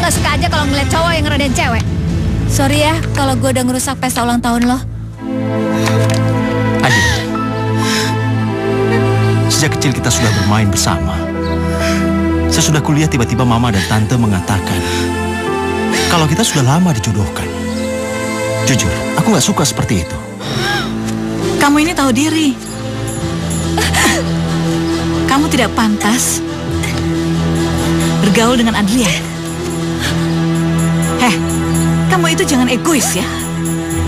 nggak suka aja kalau ngeliat cowok yang ngeredain cewek. Sorry ya, kalau gue udah ngerusak pesta ulang tahun lo. Adit, sejak kecil kita sudah bermain bersama. Sesudah kuliah tiba-tiba mama dan tante mengatakan kalau kita sudah lama dijodohkan. Jujur, aku nggak suka seperti itu. Kamu ini tahu diri. Kamu tidak pantas bergaul dengan Adrian. Kamu itu jangan egois ya.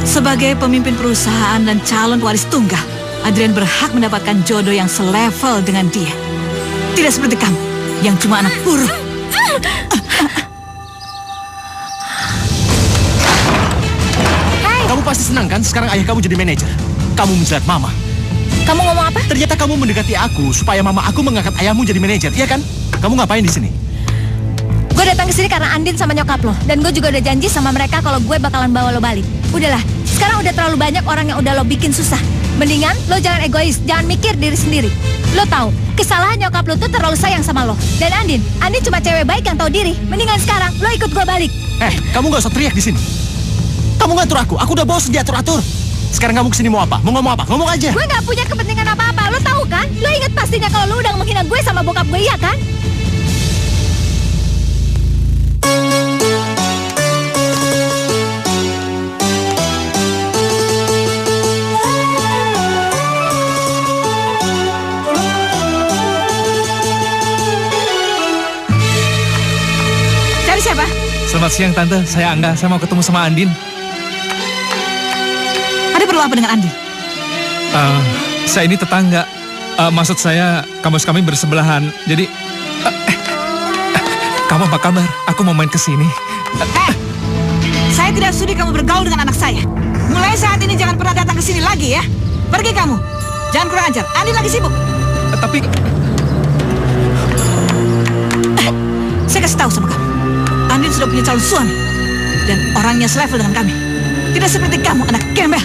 Sebagai pemimpin perusahaan dan calon waris tunggal, Adrian berhak mendapatkan jodoh yang selevel dengan dia. Tidak seperti kamu, yang cuma anak buruh. Kamu pasti senang kan sekarang ayah kamu jadi manajer? Kamu menjilat mama. Kamu ngomong apa? Ternyata kamu mendekati aku supaya mama aku mengangkat ayahmu jadi manajer, iya kan? Kamu ngapain di sini? Gue datang ke sini karena Andin sama nyokap lo. Dan gue juga udah janji sama mereka kalau gue bakalan bawa lo balik. Udahlah, sekarang udah terlalu banyak orang yang udah lo bikin susah. Mendingan lo jangan egois, jangan mikir diri sendiri. Lo tahu, kesalahan nyokap lo tuh terlalu sayang sama lo. Dan Andin cuma cewek baik yang tahu diri. Mendingan sekarang lo ikut gue balik. Kamu gak usah teriak di sini. Kamu ngatur aku udah bosan diatur-atur. Sekarang kamu kesini mau apa? Mau ngomong apa? Ngomong aja. Gue gak punya kepentingan apa-apa, lo tahu kan? Lo inget pastinya kalau lo udah menghina gue sama bokap gue, iya kan? Cari siapa? Selamat siang Tante, saya Angga, saya mau ketemu sama Andin. Ada perlu apa dengan Andin? Saya ini tetangga. Maksud saya, kampus kami bersebelahan. Jadi, kamu apa kabar? Aku mau main ke sini. Saya tidak sudi kamu bergaul dengan anak saya. Mulai saat ini jangan pernah datang ke sini lagi ya. Pergi kamu. Jangan kurang ajar. Andin lagi sibuk. Tapi, Saya kasih tahu sama kamu. Andin sudah punya calon suami. Dan orangnya selevel dengan kami. Tidak seperti kamu, anak gembel.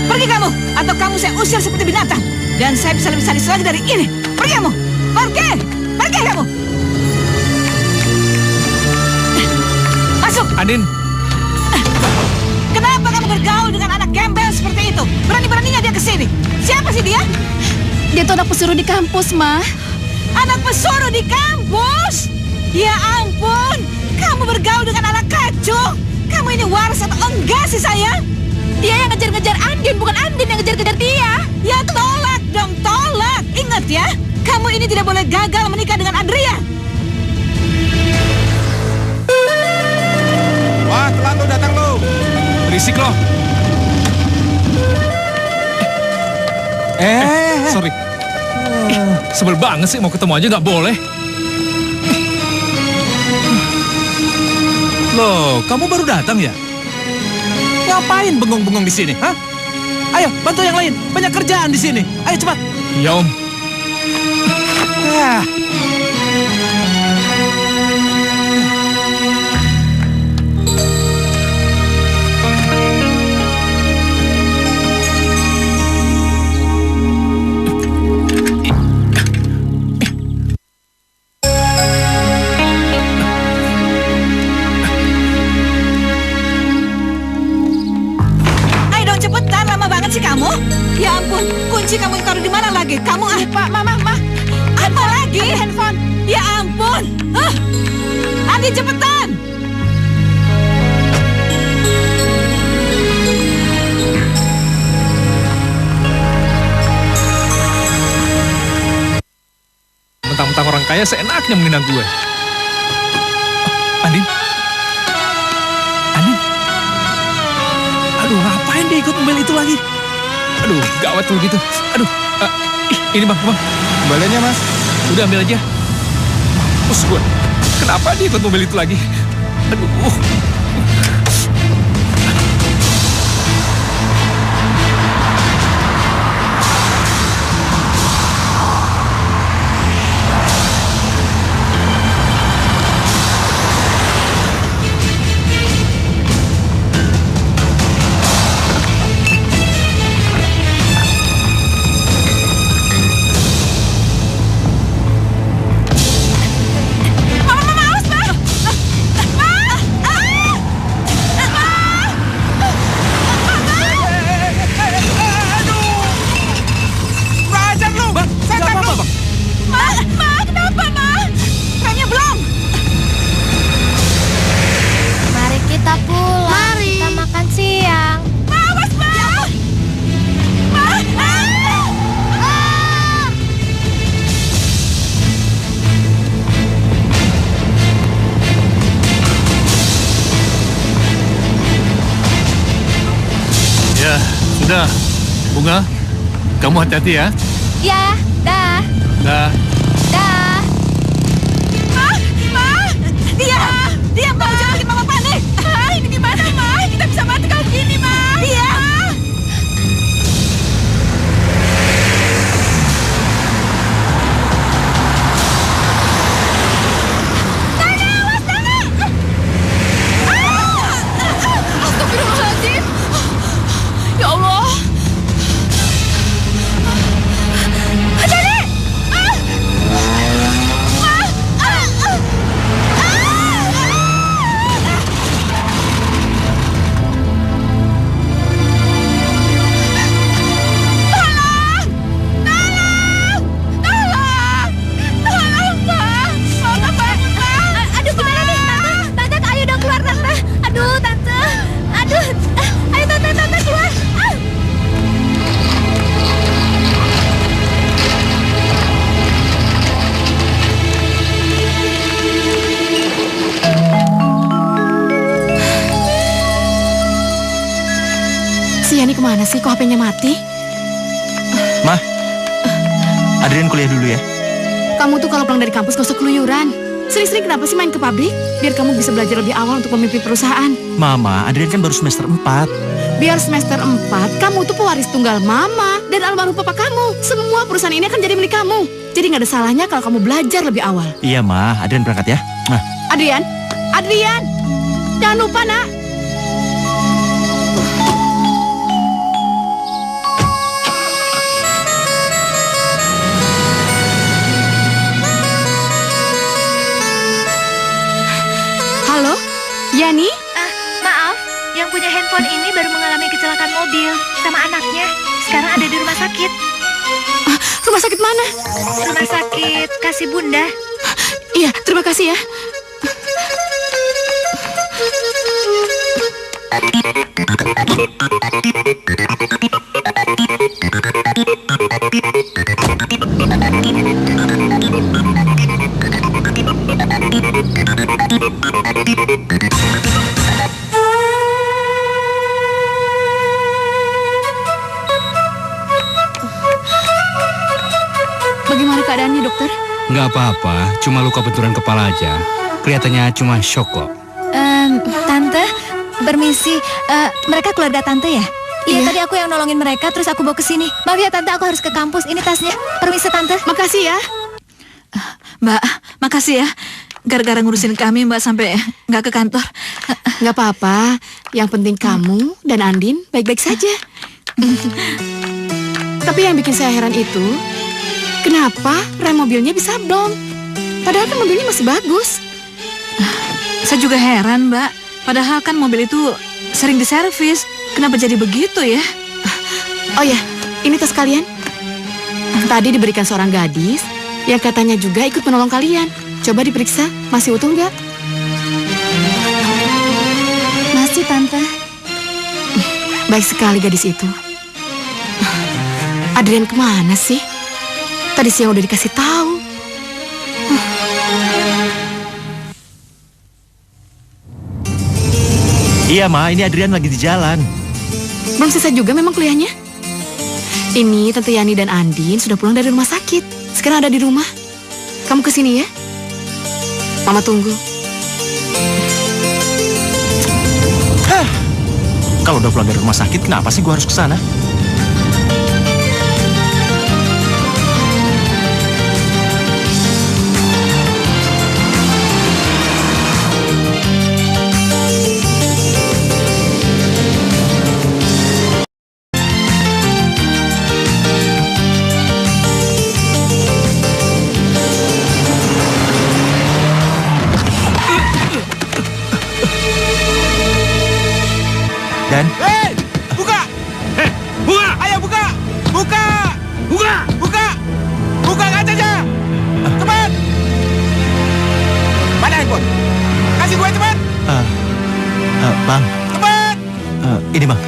Pergi kamu, atau kamu saya usir seperti binatang. Dan saya bisa lebih sadis lagi dari ini. Pergi kamu. Pergi. Pergi kamu. Masuk. Andin. Kenapa kamu bergaul dengan anak gembel seperti itu? Berani-beraninya dia ke sini. Siapa sih dia? Dia tuh anak pesuruh di kampus, Ma. Anak pesuruh di kampus? Ya ampun, kamu bergaul dengan anak kacung. Kamu ini waras atau enggak sih sayang? Dia yang ngejar-ngejar Andin, bukan Andin yang ngejar-ngejar dia. Ya tolak dong, tolak. Ingat ya, kamu ini tidak boleh gagal menikah dengan Adrian. Wah, telat lo datang lo. Berisik loh. Sorry. Sebel banget sih, mau ketemu aja nggak boleh. Loh, kamu baru datang ya? Ngapain bengong-bengong di sini, hah? Ayo, bantu yang lain. Banyak kerjaan di sini. Ayo cepat. Iya Om. Ah. Ya ampun, kunci kamu taruh di mana lagi? Kamu Pak, Mama. Apa lagi? Handphone. Ya ampun. Andi cepetan. Mentang-mentang orang kaya seenaknya menghina gue. Andin? Andin? Aduh, ngapain dia ikut mobil itu lagi? Aduh, gawat tuh gitu. Aduh, ini bang. Kembaliannya mas. Udah ambil aja. Mampus gue. Kenapa dia ikut mobil itu lagi? Aduh. Udah, Bunga, kamu hati-hati ya. Ya, dah. Dah. Dah. Diam, kamu jangan bikin mama panik. Ini gimana, Ma? Kita bisa mati kalau gini, Ma. Diam. Astagfirullahaladzim. Ya Allah. Dani! Aduh, gimana nih, Tante? Tante, ayo dong keluar, Tante. Aduh, Tante. Aduh. Ayo, Tante, keluar. Si Yani kemana sih? Kok HP-nya mati? Ma, Adrian kuliah dulu ya. Kamu tuh kalau pulang dari kampus gak usah keluyuran. Sering-sering kenapa sih main ke pabrik? Biar kamu bisa belajar lebih awal untuk memimpin perusahaan. Mama, Adrian kan baru semester 4. Biar semester 4, kamu tuh pewaris tunggal mama dan almarhum papa kamu. Semua perusahaan ini akan jadi milik kamu. Jadi gak ada salahnya kalau kamu belajar lebih awal. Iya, Ma. Adrian berangkat ya. Nah, Adrian! Jangan lupa, nak. Halo, Yani? Maaf, yang punya handphone ini baru mengalami kecelakaan mobil sama anaknya. Sekarang ada di rumah sakit. Rumah sakit mana? Rumah sakit Kasih Bunda. Iya, terima kasih ya. Bagaimana keadaannya, dokter? Nggak apa-apa, cuma luka benturan kepala aja. Kelihatannya cuma shock kok. Tante, permisi. Mereka keluarga Tante ya? Iya, Iya. tadi aku yang nolongin mereka, terus aku bawa ke sini. Maaf ya Tante, aku harus ke kampus. Ini tasnya. Permisi Tante. Makasih ya. Mbak, makasih ya. Gara-gara ngurusin kami, Mbak, sampai nggak ke kantor. Nggak apa-apa. Yang penting kamu dan Andin baik-baik saja. Tapi yang bikin saya heran itu, kenapa rem mobilnya bisa blong? Padahal kan mobilnya masih bagus. Saya juga heran, Mbak. Padahal kan mobil itu sering diservis. Kenapa jadi begitu ya? Oh ya, ini tas kalian. Tadi diberikan seorang gadis yang katanya juga ikut menolong kalian. Coba diperiksa, masih utuh nggak? Masih Tante. Baik sekali gadis itu. Adrian kemana sih? Tadi siang udah dikasih tahu. iya, Ma. Ini Adrian lagi di jalan. Belum selesai juga memang kuliahnya. Ini Tante Yani dan Andin sudah pulang dari rumah sakit. Sekarang ada di rumah. Kamu kesini ya. Mama tunggu. Kalau udah pulang dari rumah sakit, kenapa sih gua harus ke sana? Dan Hei, buka! Buka! Ayo buka! Buka! Buka! Buka! Buka kacanya! Cepat! Mana handphone? Kasih gue cepat! Bang, Cepat! ini Bang.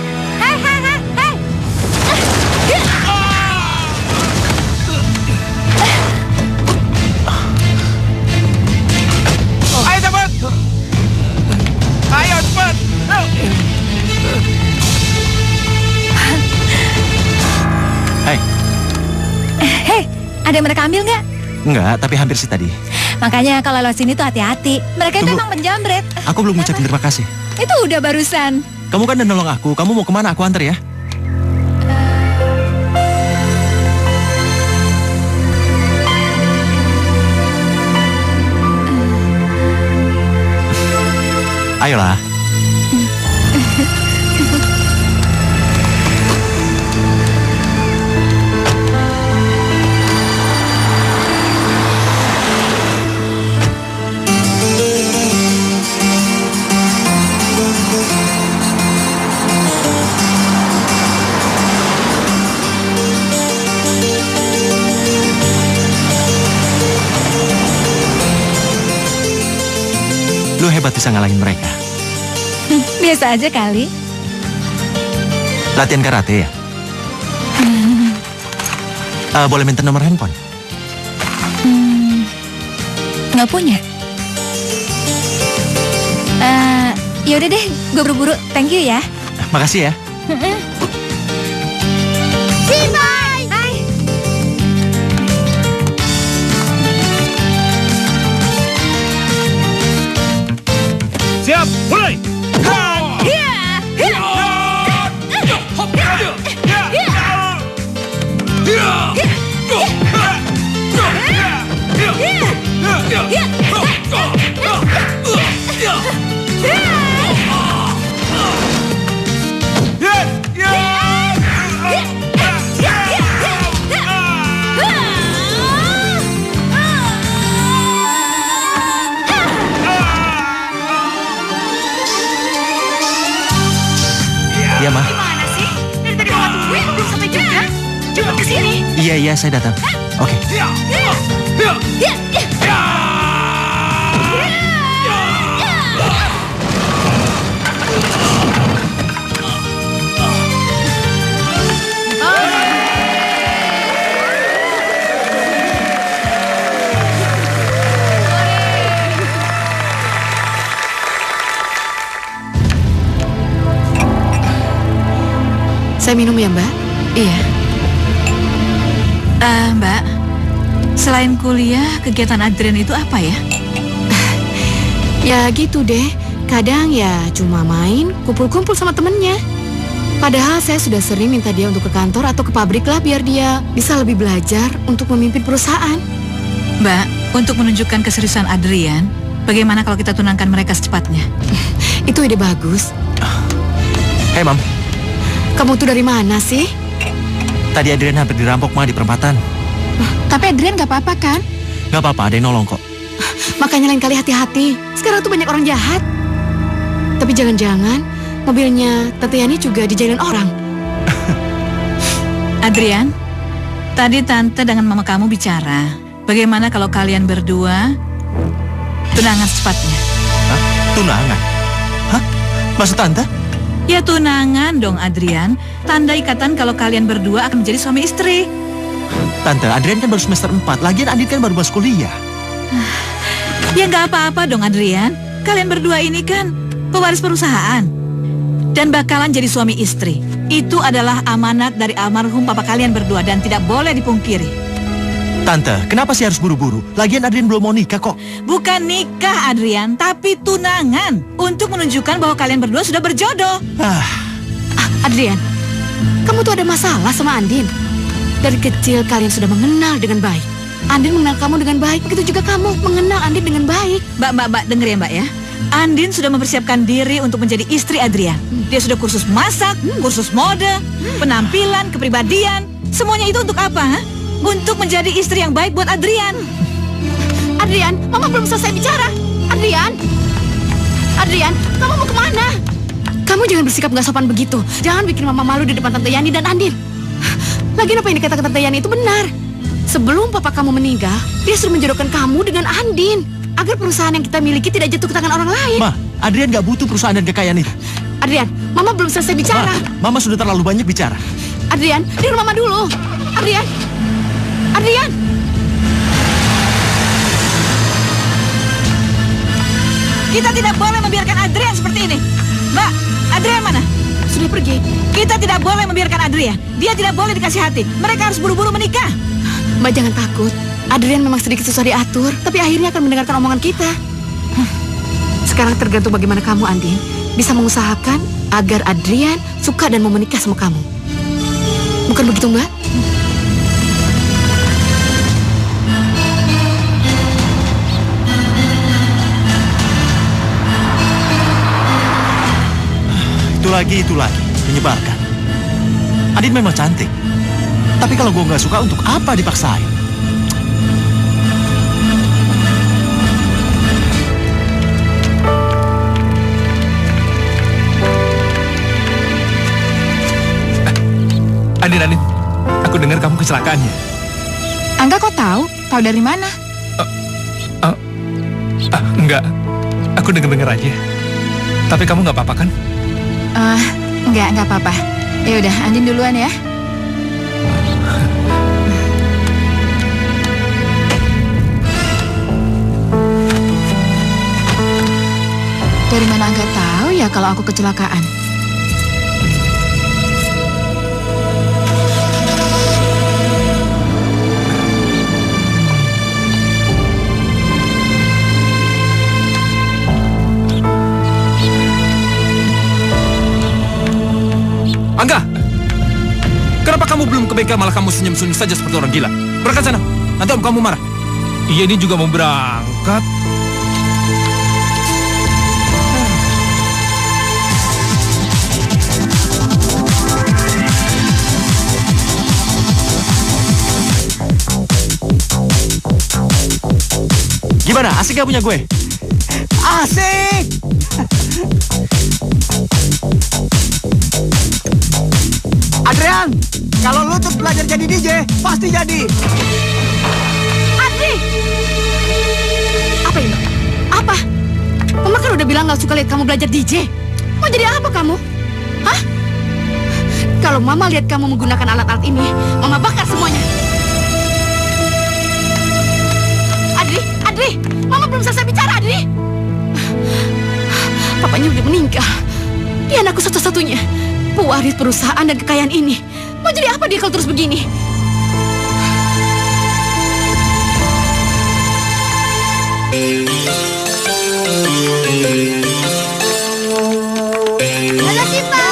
Ayo cepat! Ayo cepat! Ayo! Ada yang mereka ambil nggak? Enggak, tapi hampir sih tadi. Makanya kalau lewat sini tuh hati-hati. Mereka itu Tunggu. emang penjamret. Aku belum ngucapin terima kasih. Itu udah barusan. Kamu kan udah nolong aku. Kamu mau kemana? Aku antar ya. Ayolah. Lu hebat bisa ngalahin mereka. Biasa aja kali. Latihan karate ya? Boleh minta nomor handphone? Nggak punya. Ya udah deh, gue buru-buru. Thank you ya. Makasih ya. See you, bye. Bye. Siap, mulai! Iya, Ma. Gimana sih? Dari tadi Mama tungguin, belum sampai juga. Cepet kesini. Iya, saya datang. Oke. Saya minum ya, Mbak? Iya. Mbak, selain kuliah, kegiatan Adrian itu apa ya? Ya gitu deh. Kadang ya cuma main, kumpul-kumpul sama temennya. Padahal saya sudah sering minta dia untuk ke kantor atau ke pabrik lah biar dia bisa lebih belajar untuk memimpin perusahaan. Mbak, untuk menunjukkan keseriusan Adrian, bagaimana kalau kita tunangkan mereka secepatnya? Itu ide bagus. Hei, Mam. Kamu tuh dari mana sih? Tadi Adrian hampir dirampok, Ma, di perempatan. Tapi Adrian gak apa-apa kan? Gak apa-apa, ada yang nolong kok. Makanya lain kali hati-hati. Sekarang tuh banyak orang jahat. Tapi jangan-jangan mobilnya Tante Yani juga dijailin orang. Adrian, tadi Tante dengan Mama kamu bicara. Bagaimana kalau kalian berdua tunangan secepatnya? Hah? Tunangan? Hah? Maksud Tante? Ya tunangan dong Adrian. Tanda ikatan kalau kalian berdua akan menjadi suami istri. Tante, Adrian kan baru semester 4. Lagian Andin kan baru masuk kuliah. Ya nggak apa-apa dong Adrian. Kalian berdua ini kan pewaris perusahaan. Dan bakalan jadi suami istri. Itu adalah amanat dari almarhum papa kalian berdua dan tidak boleh dipungkiri. Tante, kenapa sih harus buru-buru? Lagian Adrian belum mau nikah kok. Bukan nikah Adrian, tapi tunangan. Untuk menunjukkan bahwa kalian berdua sudah berjodoh. Adrian, kamu tuh ada masalah sama Andin. Dari kecil kalian sudah mengenal dengan baik. Andin mengenal kamu dengan baik, begitu juga kamu mengenal Andin dengan baik. Mbak, denger ya Mbak ya. Andin sudah mempersiapkan diri untuk menjadi istri Adrian. Dia sudah kursus masak, kursus mode, penampilan, kepribadian. Semuanya itu untuk apa? Ha? Untuk menjadi istri yang baik buat Adrian. Adrian, Mama belum selesai bicara. Adrian, kamu mau kemana? Kamu jangan bersikap nggak sopan begitu. Jangan bikin Mama malu di depan Tante Yani dan Andin. Lagian apa yang dikatakan Tante Yani itu benar. Sebelum papa kamu meninggal, dia sudah menjodohkan kamu dengan Andin agar perusahaan yang kita miliki tidak jatuh ke tangan orang lain. Ma, Adrian gak butuh perusahaan dan kekayaan itu. Adrian, Mama belum selesai bicara. Mama sudah terlalu banyak bicara. Adrian, dengar Mama dulu. Adrian. Kita tidak boleh membiarkan Adrian seperti ini. Mbak, Adrian mana? Sudah pergi. Kita tidak boleh membiarkan Adrian. Dia tidak boleh dikasih hati. Mereka harus buru-buru menikah. Mbak jangan takut. Adrian memang sedikit susah diatur, tapi akhirnya akan mendengarkan omongan kita. Sekarang tergantung bagaimana kamu, Andin, bisa mengusahakan agar Adrian suka dan mau menikah sama kamu. Bukan begitu, Mbak? Itu lagi, menyebalkan. Andin memang cantik. Tapi kalau gue nggak suka, untuk apa dipaksain? Andin, aku dengar kamu kecelakaannya. Angga kok tahu? Tahu dari mana? Enggak, aku dengar aja. Tapi kamu nggak apa-apa kan? Enggak apa-apa. Ya udah, Andin duluan ya. Dari mana Angga tahu ya kalau aku kecelakaan? Angga! Kenapa kamu belum ke bengkel malah kamu senyum-senyum saja seperti orang gila? Berangkat sana, nanti om kamu marah. Iya, ini juga mau berangkat. Gimana? Asik gak punya gue? Asik! Adrian, kalau lu terus belajar jadi DJ, pasti jadi. Adri! Apa ini? Apa? Mama kan udah bilang gak suka lihat kamu belajar DJ. Mau jadi apa kamu? Hah? Kalau Mama lihat kamu menggunakan alat-alat ini, Mama bakar semuanya. Adri! Mama belum selesai bicara, Adri! Papanya udah meninggal. Dia anakku satu-satunya. Pewaris perusahaan dan kekayaan ini. Mau jadi apa dia kalau terus begini? Makasih, Pak.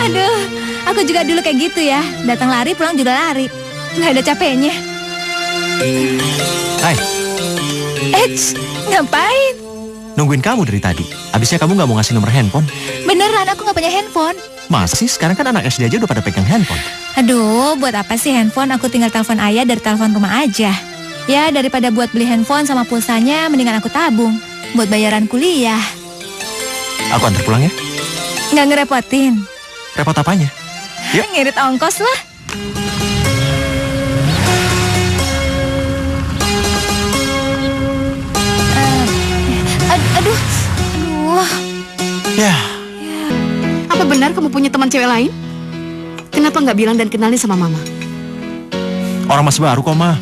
Aduh, aku juga dulu kayak gitu ya. Datang lari, pulang juga lari. Nggak ada capeknya. Hai, Ngapain? nungguin kamu dari tadi. Abisnya kamu nggak mau ngasih nomor handphone. Beneran aku nggak punya handphone. Masa sih? Sekarang kan anak SD aja udah pada pegang handphone. Aduh, buat apa sih handphone? Aku tinggal telepon ayah dari telepon rumah aja. Ya, daripada buat beli handphone sama pulsanya, mendingan aku tabung. Buat bayaran kuliah. Aku antar pulang ya. Nggak ngerepotin. Repot apanya? Yuk. Ngirit ongkos lah. Aduh. Ya, Apa benar kamu punya teman cewek lain? Kenapa nggak bilang dan kenalin sama Mama? orang masih baru kok, Ma.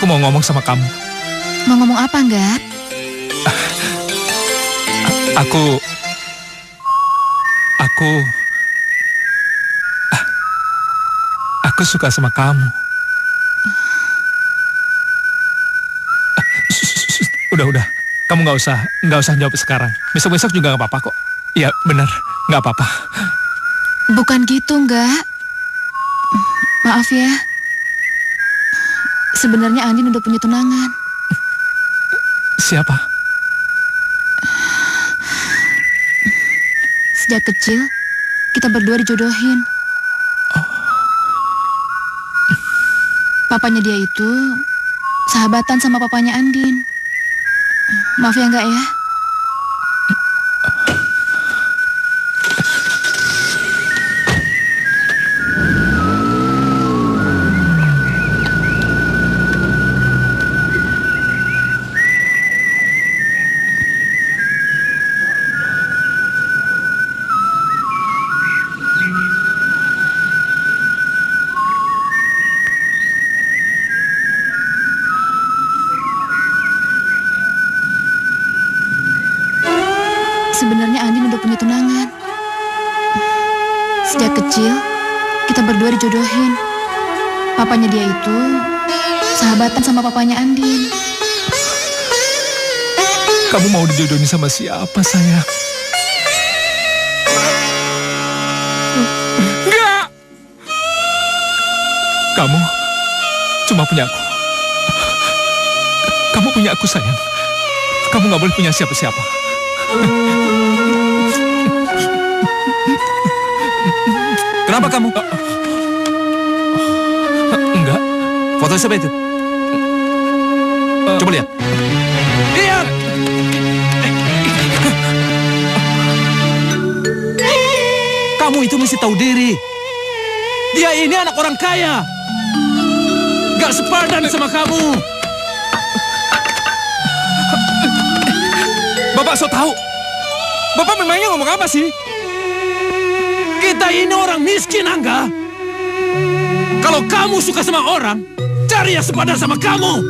Aku mau ngomong sama kamu. Mau ngomong apa, enggak? Aku suka sama kamu. Udah. Kamu nggak usah jawab sekarang. Besok-besok juga nggak apa-apa kok. Iya, benar, nggak apa-apa. Bukan gitu, enggak. Maaf ya. Sebenarnya Andin udah punya tunangan. Siapa? Sejak kecil, kita berdua dijodohin. Papanya dia itu sahabatan sama papanya Andin. Maaf ya enggak ya? Sebenarnya Andin udah punya tunangan. Sejak kecil, kita berdua dijodohin. Papanya dia itu sahabatan sama papanya Andin. Kamu mau dijodohin sama siapa, sayang? Enggak! Kamu cuma punya aku. Kamu punya aku, sayang. Kamu gak boleh punya siapa-siapa. Kenapa kamu? Enggak. Foto siapa itu? Coba lihat. Lihat! Kamu itu mesti tahu diri. Dia ini anak orang kaya. Gak sepadan sama kamu. Bapak so tahu. Bapak memangnya ngomong apa sih? Kita ini orang miskin, Angga. Kalau kamu suka sama orang, cari yang sepadan sama kamu.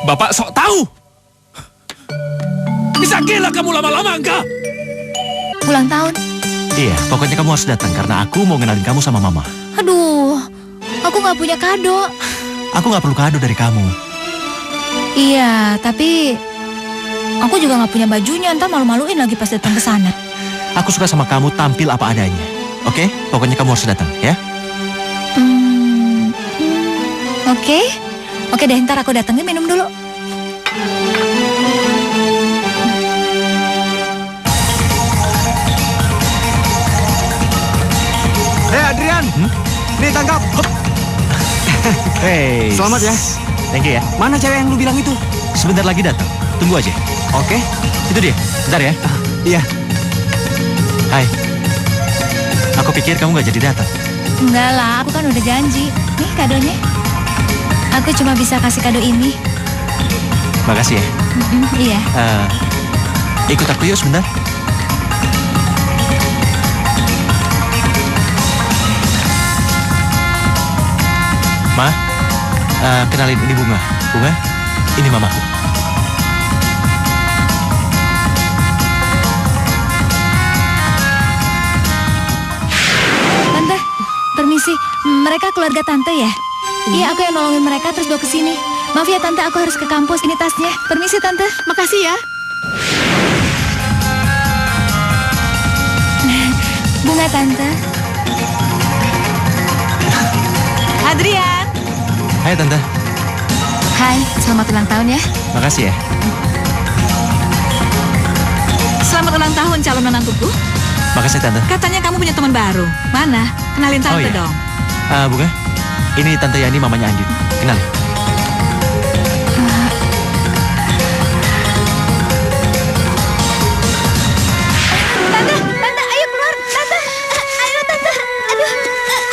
Bapak sok tahu. Bisa gila kamu lama-lama, Angga. Ulang tahun. Iya, pokoknya kamu harus datang karena aku mau kenalin kamu sama Mama. Aduh, aku nggak punya kado. Aku nggak perlu kado dari kamu. Iya, tapi aku juga nggak punya bajunya. Ntar malu-maluin lagi pas datang ke sana. Aku suka sama kamu tampil apa adanya. Oke? Pokoknya kamu harus datang, ya? Oke. Oke deh, ntar aku datengin minum dulu. Hei Adrian, nih tangkap. Hey. Selamat ya. Thank you ya. Mana cewek yang lu bilang itu? Sebentar lagi datang. Tunggu aja. Oke. Itu dia. Bentar ya. Iya. Hai. Aku pikir kamu gak jadi datang. Enggak lah, aku kan udah janji. Nih kadonya. Aku cuma bisa kasih kado ini. Makasih ya. Iya. Ikut aku yuk sebentar. Ma, kenalin ini Bunga. Bunga, ini mamaku. Tante, permisi. Mereka keluarga tante ya? Iya, aku yang nolongin mereka terus bawa ke sini. Maaf ya tante, aku harus ke kampus. Ini tasnya. Permisi tante. Makasih ya. Bunga tante. Adrian. Hai Tante. Hai, selamat ulang tahun ya. Makasih ya. Selamat ulang tahun calon menantuku. Makasih Tante. Katanya kamu punya teman baru. Mana? Kenalin tante iya. dong. Bunga, ini Tante Yani, mamanya Andin. Kenalin. Tante, ayo keluar. Tante, ayo tante. Aduh,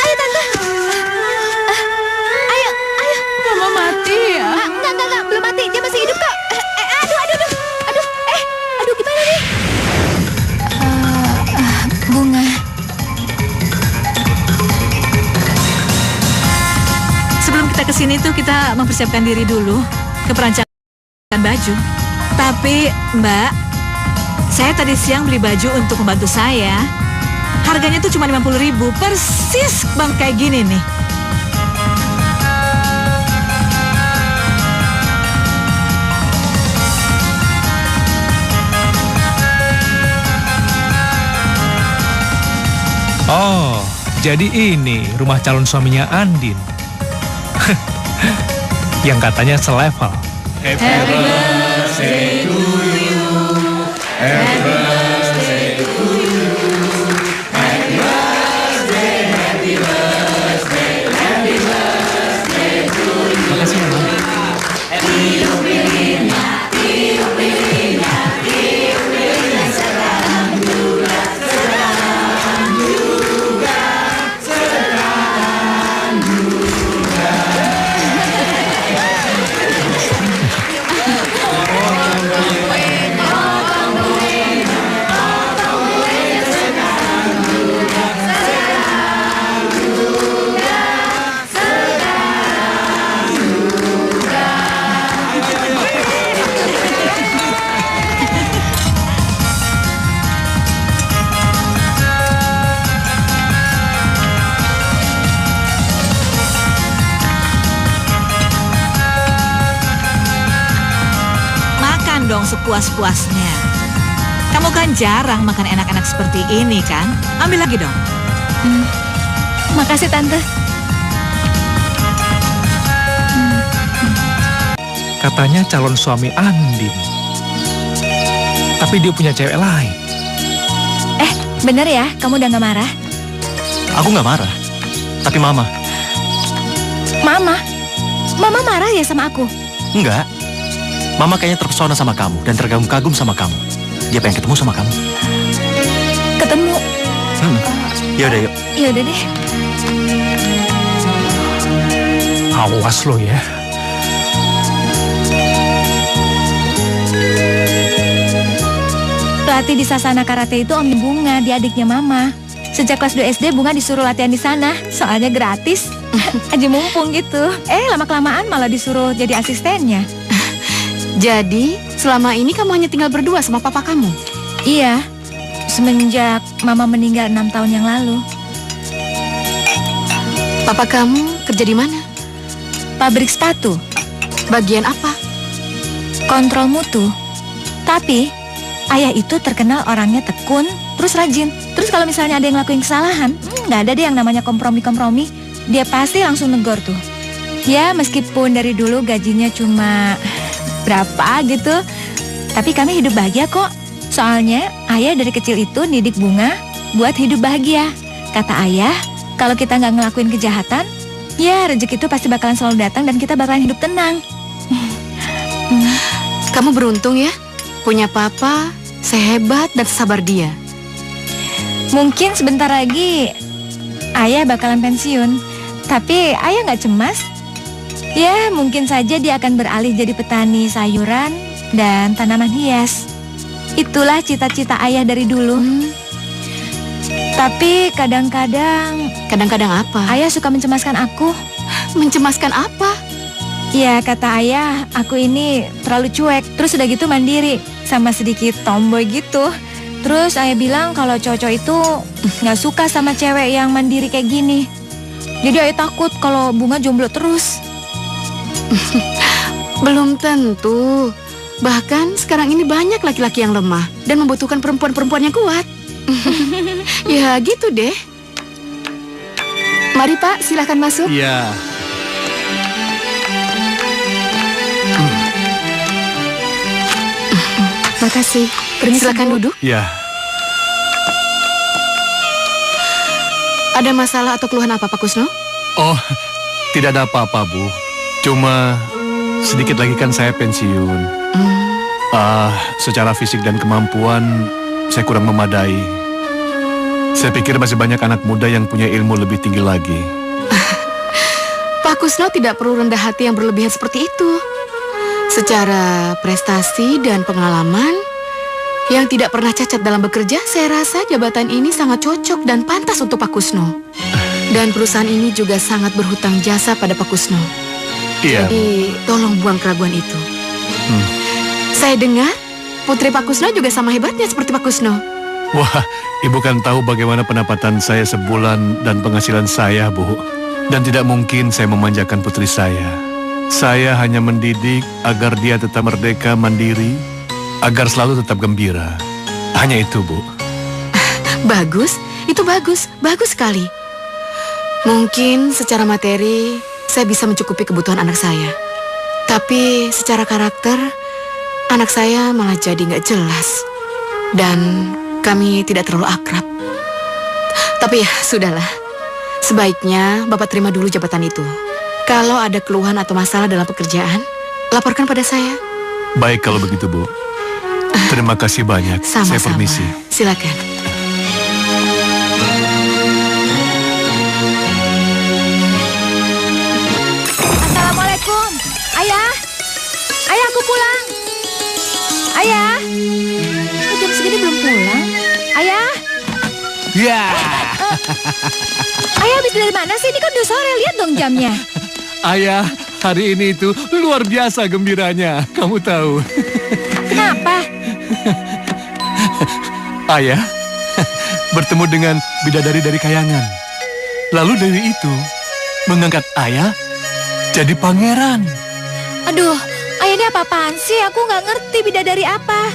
ayo tante. Ayo. Mama mati ya. Enggak, belum mati. Dia masih hidup kok. Aduh, gimana nih? Bunga. Kita kesini tuh kita mempersiapkan diri dulu ke perancangan baju. Tapi Mbak, saya tadi siang beli baju untuk membantu saya. Harganya tuh cuma 50.000, persis bang kayak gini nih. Oh, jadi ini rumah calon suaminya Andin. Yang katanya selevel. Happy birthday to you. Happy birthday to you. Happy birthday, happy birthday, happy birthday to you. Makasih ya, Bang. Tiup lilinnya, tiup lilinnya, tiup lilinnya, sedang juga, sedang juga, sedang juga. Makan dong sepuas-puasnya. Kamu kan jarang makan enak-enak seperti ini kan? Ambil lagi dong. Makasih Tante. Katanya calon suami Andin. Tapi dia punya cewek lain. Bener ya, kamu udah gak marah? Aku nggak marah. Tapi Mama. Mama? Mama marah ya sama aku? Enggak. Mama kayaknya terpesona sama kamu dan terkagum-kagum sama kamu. Dia pengen ketemu sama kamu. Ketemu? Yaudah yuk. Yaudah deh. Awas lo ya. Pelatih di Sasana Karate itu Om Bunga, dia adiknya Mama. Sejak kelas 2 SD Bunga disuruh latihan di sana, soalnya gratis. Aja mumpung gitu. Lama-kelamaan malah disuruh jadi asistennya. Jadi, selama ini kamu hanya tinggal berdua sama papa kamu? Iya, semenjak Mama meninggal 6 tahun yang lalu. Papa kamu kerja di mana? Pabrik sepatu, Bagian apa? kontrol mutu. Tapi, ayah itu terkenal orangnya tekun, terus rajin. Terus kalau misalnya ada yang ngelakuin kesalahan, nggak ada deh yang namanya kompromi-kompromi. Dia pasti langsung negor tuh. Ya, meskipun dari dulu gajinya cuma berapa gitu, tapi kami hidup bahagia kok. Soalnya ayah dari kecil itu didik Bunga buat hidup bahagia. Kata ayah, kalau kita nggak ngelakuin kejahatan, ya rezeki itu pasti bakalan selalu datang dan kita bakalan hidup tenang. Kamu beruntung ya, punya papa sehebat dan sesabar dia. Mungkin sebentar lagi ayah bakalan pensiun, tapi ayah nggak cemas. Ya, mungkin saja dia akan beralih jadi petani sayuran dan tanaman hias. Itulah cita-cita ayah dari dulu. Tapi kadang-kadang Kadang-kadang apa? ayah suka mencemaskan aku. Mencemaskan apa? Ya, kata ayah, aku ini terlalu cuek. Terus udah gitu mandiri, sama sedikit tomboy gitu. Terus ayah bilang kalau cowok itu nggak suka sama cewek yang mandiri kayak gini. Jadi ayah takut kalau Bunga jomblo terus. Belum tentu. Bahkan sekarang ini banyak laki-laki yang lemah dan membutuhkan perempuan-perempuan yang kuat. Ya gitu deh. Mari Pak, silakan masuk. Iya. Makasih. Silakan duduk. Iya. Ada masalah atau keluhan apa Pak Kusno? Oh, tidak ada apa-apa, Bu. Cuma sedikit lagi kan saya pensiun. Secara fisik dan kemampuan saya kurang memadai. Saya pikir masih banyak anak muda yang punya ilmu lebih tinggi lagi. Pak Kusno tidak perlu rendah hati yang berlebihan seperti itu. Secara prestasi dan pengalaman yang tidak pernah cacat dalam bekerja, saya rasa jabatan ini sangat cocok dan pantas untuk Pak Kusno. Dan perusahaan ini juga sangat berhutang jasa pada Pak Kusno. Iya. Jadi tolong buang keraguan itu. Saya dengar putri Pak Kusno juga sama hebatnya seperti Pak Kusno. Wah, Ibu kan tahu bagaimana pendapatan saya sebulan dan penghasilan saya, Bu. Dan tidak mungkin saya memanjakan putri saya. Saya hanya mendidik agar dia tetap merdeka, mandiri, agar selalu tetap gembira. Hanya itu, Bu. Bagus, itu bagus, bagus sekali. Mungkin secara materi saya bisa mencukupi kebutuhan anak saya. Tapi secara karakter, anak saya malah jadi nggak jelas. Dan kami tidak terlalu akrab. Tapi ya, sudahlah. Sebaiknya Bapak terima dulu jabatan itu. Kalau ada keluhan atau masalah dalam pekerjaan, laporkan pada saya. Baik kalau begitu, Bu. Terima kasih banyak. Sama-sama. Saya permisi. Silakan. Assalamualaikum. Ayah. Ayah, aku pulang. Ayah. Kok jam segini belum pulang? Ayah. Ya. Ayah habis dari mana sih? Ini kan udah sore. Lihat dong jamnya. Ayah, hari ini itu luar biasa gembiranya. Kamu tahu. Kenapa? Ayah bertemu dengan bidadari dari kayangan. Lalu dari itu mengangkat ayah jadi pangeran. Aduh, ayah ini apa-apaan sih? Aku nggak ngerti bidadari apa.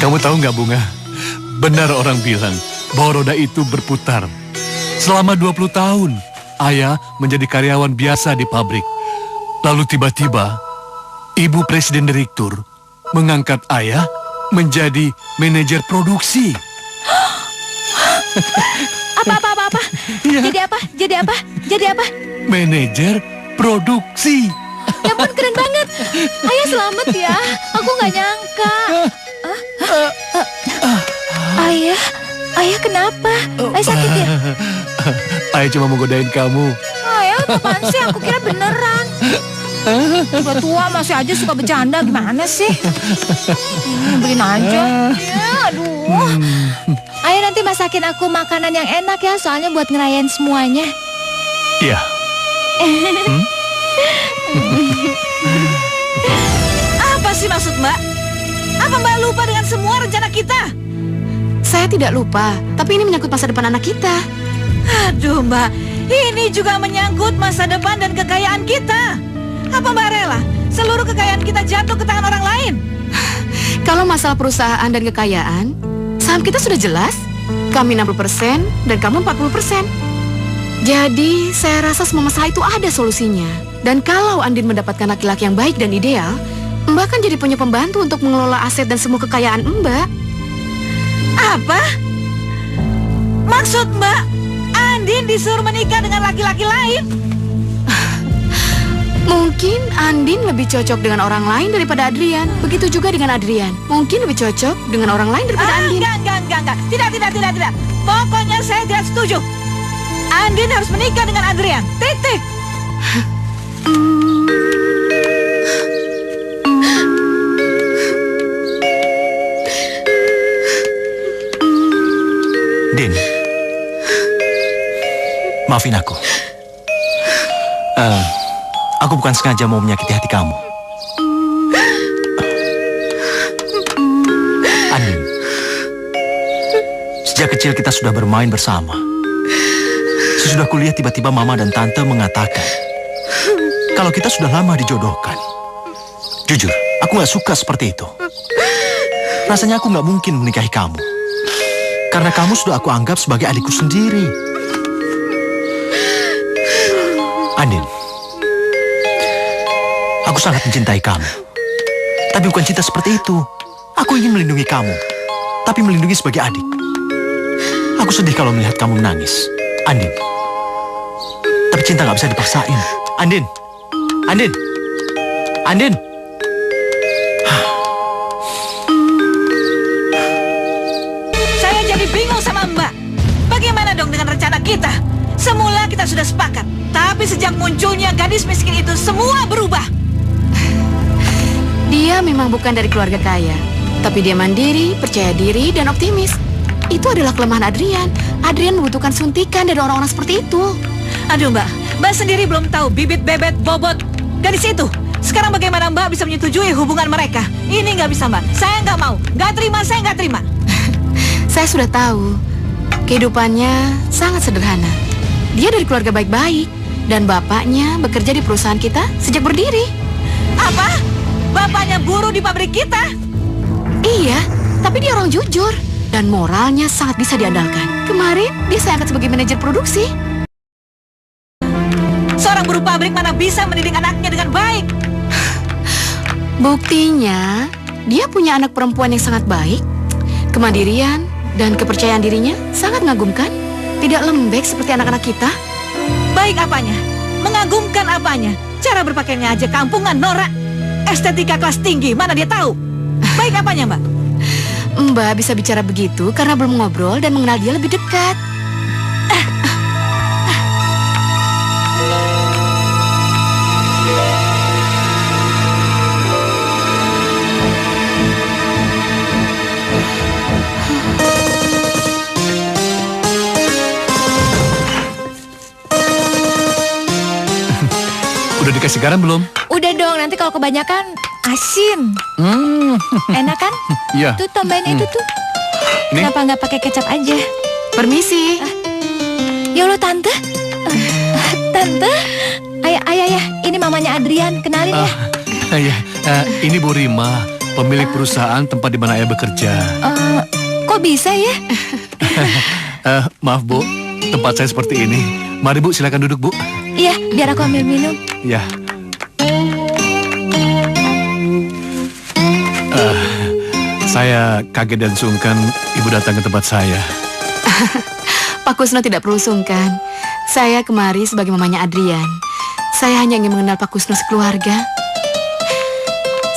Kamu tahu nggak, Bunga? Benar orang bilang bahwa roda itu berputar. Selama 20 tahun, ayah menjadi karyawan biasa di pabrik. Lalu tiba-tiba, ibu presiden direktur mengangkat ayah menjadi manajer produksi. Apa? Ya. Jadi apa? Jadi apa? Jadi apa? Manajer produksi. Ya ampun, keren banget. Ayah selamat ya. Aku nggak nyangka. Ayah kenapa? Ayah sakit ya? Ayah cuma mau godain kamu. Ayah apaan sih? Aku kira beneran. Udah tua masih aja suka bercanda. Gimana sih? Beliin aja. Ya, aduh. Ayah nanti masakin aku makanan yang enak ya. Soalnya buat ngerayain semuanya. Iya. Apa sih maksud Mbak? Apa Mbak lupa dengan semua rencana kita? Saya tidak lupa, tapi ini menyangkut masa depan anak kita. Aduh Mbak, ini juga menyangkut masa depan dan kekayaan kita. Apa Mbak rela seluruh kekayaan kita jatuh ke tangan orang lain? Kalau masalah perusahaan dan kekayaan, saham kita sudah jelas. Kami 60% dan kamu 40%. Jadi, saya rasa semua masalah itu ada solusinya. Dan kalau Andin mendapatkan laki-laki yang baik dan ideal, Mbak kan jadi punya pembantu untuk mengelola aset dan semua kekayaan Mbak. Apa? Maksud Mbak, Andin disuruh menikah dengan laki-laki lain? Mungkin Andin lebih cocok dengan orang lain daripada Adrian. Begitu juga dengan Adrian. Mungkin lebih cocok dengan orang lain daripada Andin. Enggak. Tidak. Pokoknya saya tidak setuju. Andin harus menikah dengan Adrian. Titik. Din, maafin aku. Aku bukan sengaja mau menyakiti hati kamu. Andin, sejak kecil kita sudah bermain bersama. Sesudah kuliah tiba-tiba mama dan tante mengatakan kalau kita sudah lama dijodohkan. Jujur, aku gak suka seperti itu. Rasanya aku gak mungkin menikahi kamu. Karena kamu sudah aku anggap sebagai adikku sendiri. Andin, aku sangat mencintai kamu. Tapi bukan cinta seperti itu. Aku ingin melindungi kamu, tapi melindungi sebagai adik. Aku sedih kalau melihat kamu menangis, Andin. Tapi cinta gak bisa dipaksain. Andin. Saya jadi bingung sama Mbak. Bagaimana dong dengan rencana kita? Semula kita sudah sepakat, tapi sejak munculnya gadis miskin itu semua berubah. Dia memang bukan dari keluarga kaya, tapi dia mandiri, percaya diri, dan optimis. Itu adalah kelemahan Adrian. Adrian membutuhkan suntikan dari orang-orang seperti itu. Aduh Mbak, Mbak sendiri belum tahu bibit bebet bobot gadis itu. Sekarang bagaimana Mbak bisa menyetujui hubungan mereka? Ini nggak bisa Mbak. Saya nggak mau. Nggak terima, saya nggak terima. Saya sudah tahu. Kehidupannya sangat sederhana. Dia dari keluarga baik-baik. Dan bapaknya bekerja di perusahaan kita sejak berdiri. Apa? Bapaknya buruh di pabrik kita? Iya, tapi dia orang jujur. Dan moralnya sangat bisa diandalkan. Kemarin dia saya angkat sebagai manajer produksi. Seorang buruh pabrik mana bisa mendidik anaknya dengan baik? Buktinya, dia punya anak perempuan yang sangat baik. Kemandirian dan kepercayaan dirinya sangat mengagumkan. Tidak lembek seperti anak-anak kita. Baik apanya? Mengagumkan apanya? Cara berpakaiannya aja kampungan, norak. Estetika kelas tinggi, mana dia tahu? Baik apanya, Mbak? Mbak bisa bicara begitu karena belum ngobrol dan mengenal dia lebih dekat. Udah dikasih garam belum? Udah dong, nanti kalau kebanyakan asin. Enak kan? Iya. Tuh tambahin itu tuh. Nih. Kenapa nggak pakai kecap aja? Permisi. Ya Allah tante. Tante. Ayah, ini mamanya Adrian, kenalin ya. Iya, ini Bu Rima, pemilik perusahaan tempat di mana ayah bekerja. Kok bisa ya? Maaf Bu, tempat saya seperti ini. Mari Bu, silakan duduk Bu. Iya, biar aku ambil minum. Ya. Saya kaget dan sungkan Ibu datang ke tempat saya. Pak Kusno tidak perlu sungkan. Saya kemari sebagai mamanya Adrian. Saya hanya ingin mengenal Pak Kusno sekeluarga.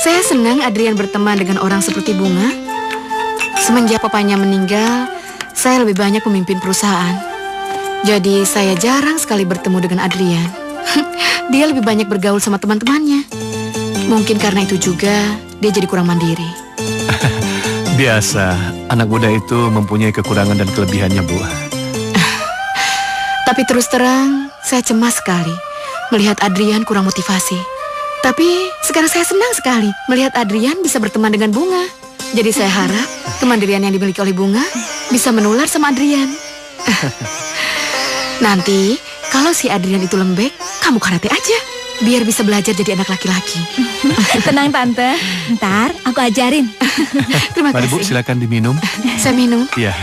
Saya senang Adrian berteman dengan orang seperti Bunga. Semenjak papanya meninggal, saya lebih banyak memimpin perusahaan. Jadi saya jarang sekali bertemu dengan Adrian. Dia lebih banyak bergaul sama teman-temannya. Mungkin karena itu juga dia jadi kurang mandiri. Biasa, anak muda itu mempunyai kekurangan dan kelebihannya, Bu. Tapi terus terang, saya cemas sekali melihat Adrian kurang motivasi. Tapi sekarang saya senang sekali melihat Adrian bisa berteman dengan Bunga. Jadi saya harap kemandirian yang dimiliki oleh Bunga bisa menular sama Adrian. Nanti, kalau si Adrian itu lembek, kamu karate aja. Biar bisa belajar jadi anak laki-laki. Tenang Tante, ntar aku ajarin. Terima Mari kasih. Bu, silakan diminum. Saya minum. Iya.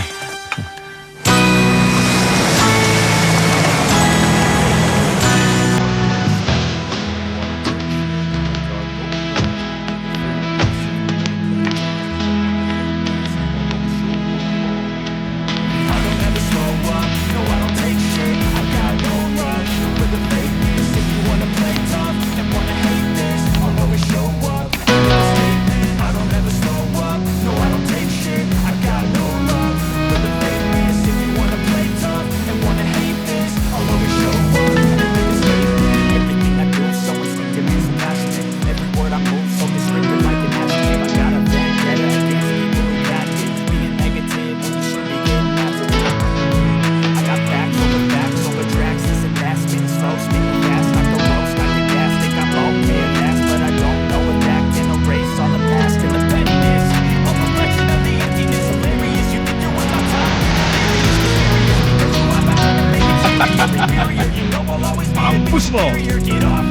Mampus lo.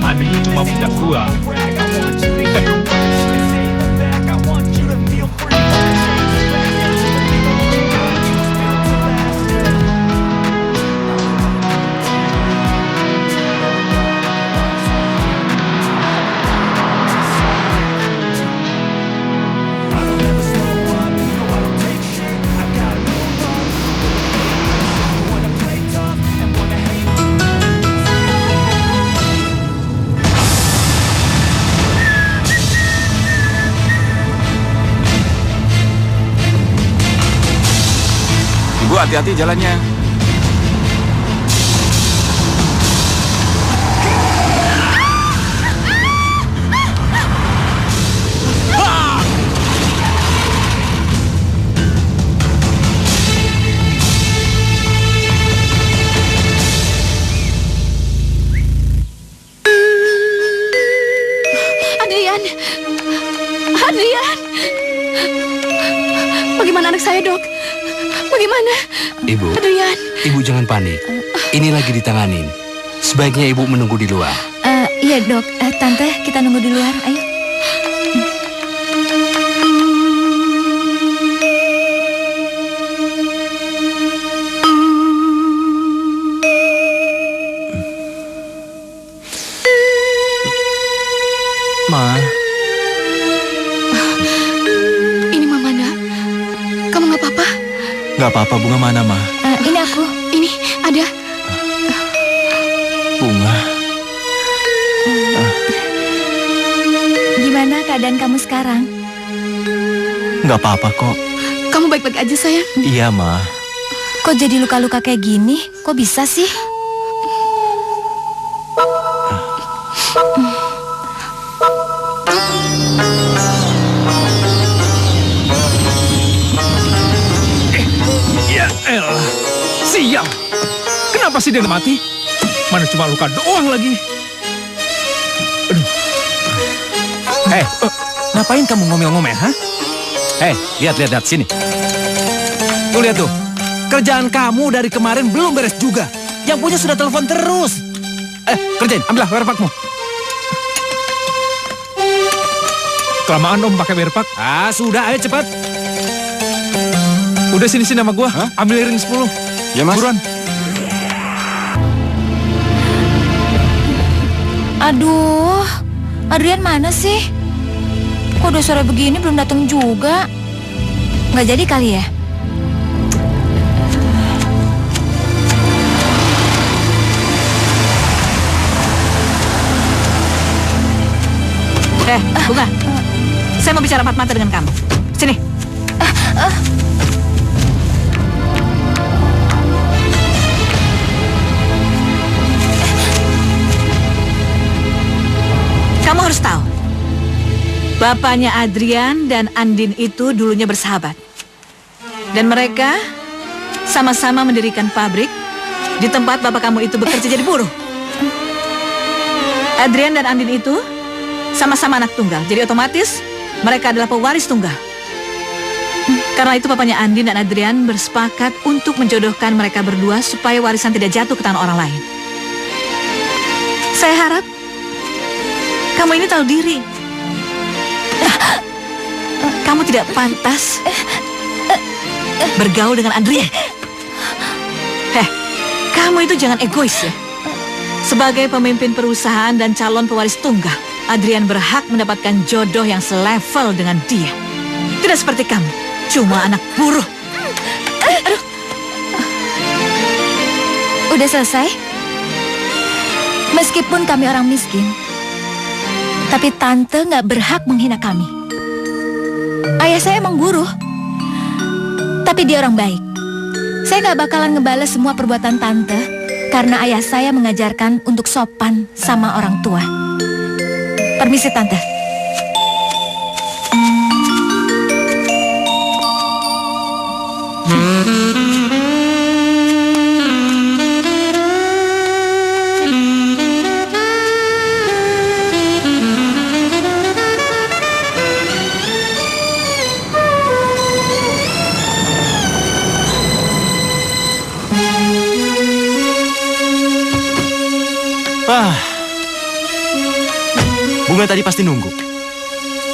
Anda itu cuma punya gua. Ibu hati-hati jalannya. Adrian! Bagaimana anak saya, Dok? Bagaimana? Ibu, Adrian. ibu jangan panik. Ini lagi ditanganin. Sebaiknya ibu menunggu di luar. Iya dok, tante kita nunggu di luar, ayo. Ma. Ini Mama, Nak. Kamu nggak apa-apa? Nggak apa-apa, Bunga mana, Ma? Ini aku. Ini ada. Bunga. Gimana keadaan kamu sekarang? Nggak apa-apa kok. Kamu baik-baik aja, sayang? Iya, Ma. Kok jadi luka-luka kayak gini? Kok bisa sih? Ya elah, sial. Kenapa sih dia nggak mati? Mana cuma luka doang lagi. Aduh. Ngapain kamu ngomel-ngomel, ha? Lihat sini. Tuh lihat tuh. Kerjaan kamu dari kemarin belum beres juga. Yang punya sudah telepon terus. Kerjain, ambillah werpakmu. Kelamaan Om pakai werpak. Sudah, ayo cepat. Udah sini sama gua. Ambil ring 10. Ya, Mas. Buruan. Aduh, Adrian mana sih? Kok udah sore begini belum datang juga? Nggak jadi kali ya? Bunga. Saya mau bicara mata-mata dengan kamu. Sini. Kamu harus tahu, bapaknya Adrian dan Andin itu dulunya bersahabat. Dan mereka sama-sama mendirikan pabrik di tempat bapak kamu itu bekerja jadi buruh. Adrian dan Andin itu sama-sama anak tunggal, jadi otomatis mereka adalah pewaris tunggal. Karena itu papanya Andin dan Adrian bersepakat untuk menjodohkan mereka berdua supaya warisan tidak jatuh ke tangan orang lain. Saya harap kamu ini tahu diri. Kamu tidak pantas bergaul dengan Adrian. Kamu itu jangan egois ya. Sebagai pemimpin perusahaan dan calon pewaris tunggal, Adrian berhak mendapatkan jodoh yang selevel dengan dia. Tidak seperti kamu, cuma anak buruh. Aduh. Udah selesai? Meskipun kami orang miskin, tapi tante nggak berhak menghina kami. Ayah saya emang buruh, tapi dia orang baik. Saya nggak bakalan ngebales semua perbuatan tante, karena ayah saya mengajarkan untuk sopan sama orang tua. Permisi tante. Bunga tadi pasti nunggu.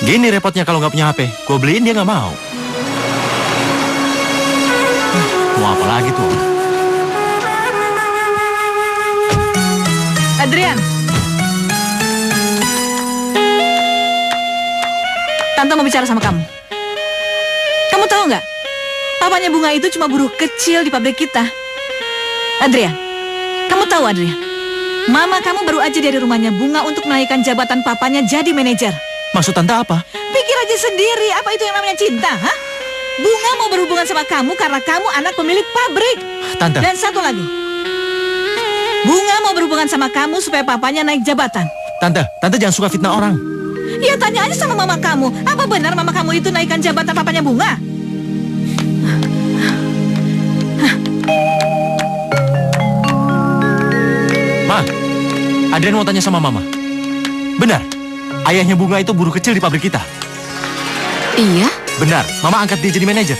Gini repotnya kalau nggak punya HP. Gue beliin dia nggak mau. Mau apa lagi tuh? Adrian. Tante mau bicara sama kamu. Kamu tahu nggak? Papanya Bunga itu cuma buruh kecil di pabrik kita. Adrian, kamu tahu Adrian? Mama kamu baru aja dari rumahnya Bunga untuk menaikkan jabatan papanya jadi manajer. Maksud tante apa? Pikir aja sendiri, apa itu yang namanya cinta, ha? Bunga mau berhubungan sama kamu karena kamu anak pemilik pabrik. Tante. Dan satu lagi. Bunga mau berhubungan sama kamu supaya papanya naik jabatan. Tante jangan suka fitnah orang. Ya tanya aja sama mama kamu. Apa benar mama kamu itu naikkan jabatan papanya Bunga? Ma, Adrian mau tanya sama Mama. Benar, ayahnya Bunga itu buruh kecil di pabrik kita. Iya? Benar, Mama angkat dia jadi manajer.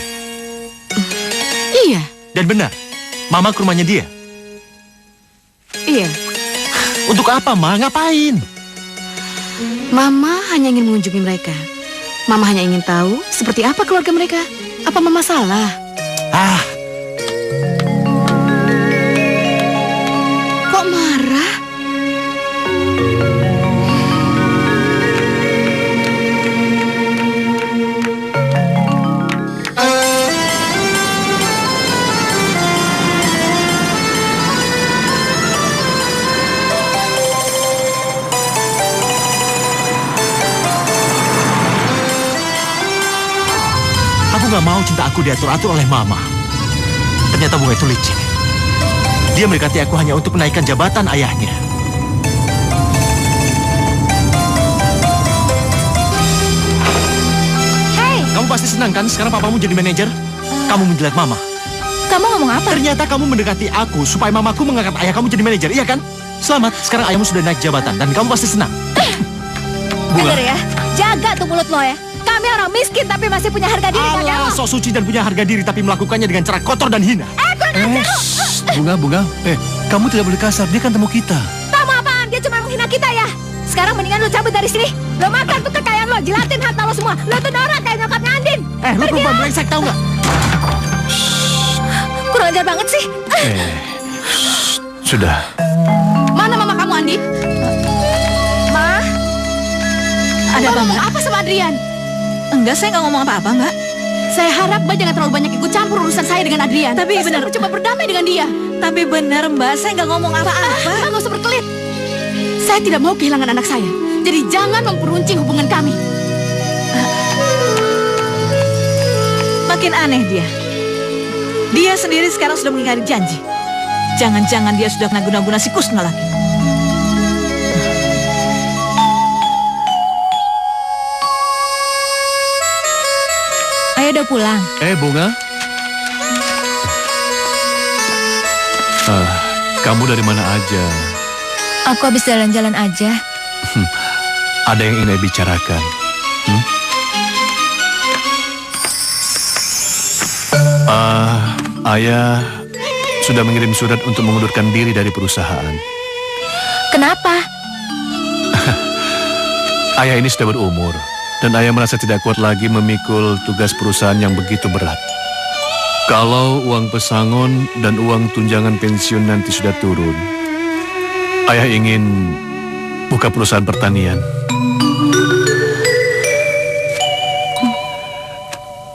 Iya. Dan benar, Mama ke rumahnya dia. Iya. Untuk apa, Ma? Ngapain? Mama hanya ingin mengunjungi mereka. Mama hanya ingin tahu seperti apa keluarga mereka. Apa Mama salah? Ah, Kok marah? aku nggak mau cinta aku diatur-atur oleh Mama. Ternyata Bunga itu licik. Dia mendekati aku hanya untuk menaikkan jabatan ayahnya. Hei, Kamu pasti senang kan sekarang papamu jadi manajer? Kamu menjilat Mama. kamu ngomong apa? Ternyata kamu mendekati aku supaya mamaku mengangkat ayah kamu jadi manajer, iya kan? Selamat, sekarang ayahmu sudah naik jabatan dan kamu pasti senang. Dengar ya, jaga tuh mulut lo ya. Kami orang miskin tapi masih punya harga diri kagak lo. Allah, sok suci dan punya harga diri tapi melakukannya dengan cara kotor dan hina. Kurang ajar lo. Bunga, kamu tidak boleh kasar, dia kan tamu kita. Tamu apaan? Dia cuma menghina kita ya. Sekarang mendingan lo cabut dari sini. Lo makan tuh kekayaan lo, jilatin harta lo semua. Lo tuh norak kayak nyokapnya Andin. Lo perempuan brengsek tahu nggak? Kurang ajar banget sih. Sudah. Mana Mama kamu, Andin? Ma, Ada apa, ngomong Mbak? apa sama Adrian? Enggak, saya nggak ngomong apa-apa, Mbak. Saya harap Mbak jangan terlalu banyak ikut campur urusan saya dengan Adrian. Tapi Saya benar. coba berdamai dengan dia. Tapi benar, Mbak, saya nggak ngomong apa-apa. Mbak nggak usah berkelit. Saya tidak mau kehilangan anak saya. Jadi jangan memperuncing hubungan kami. Makin aneh dia. Dia sendiri sekarang sudah mengingkari janji. Jangan-jangan dia sudah kena guna-guna si Kusna lagi. Ayah udah pulang. Bunga. Kamu dari mana aja? Aku habis jalan-jalan aja. Ada yang ingin saya bicarakan. Ayah sudah mengirim surat untuk mengundurkan diri dari perusahaan. Kenapa? Ayah ini sudah berumur, dan ayah merasa tidak kuat lagi memikul tugas perusahaan yang begitu berat. Kalau uang pesangon dan uang tunjangan pensiun nanti sudah turun, ayah ingin buka perusahaan pertanian.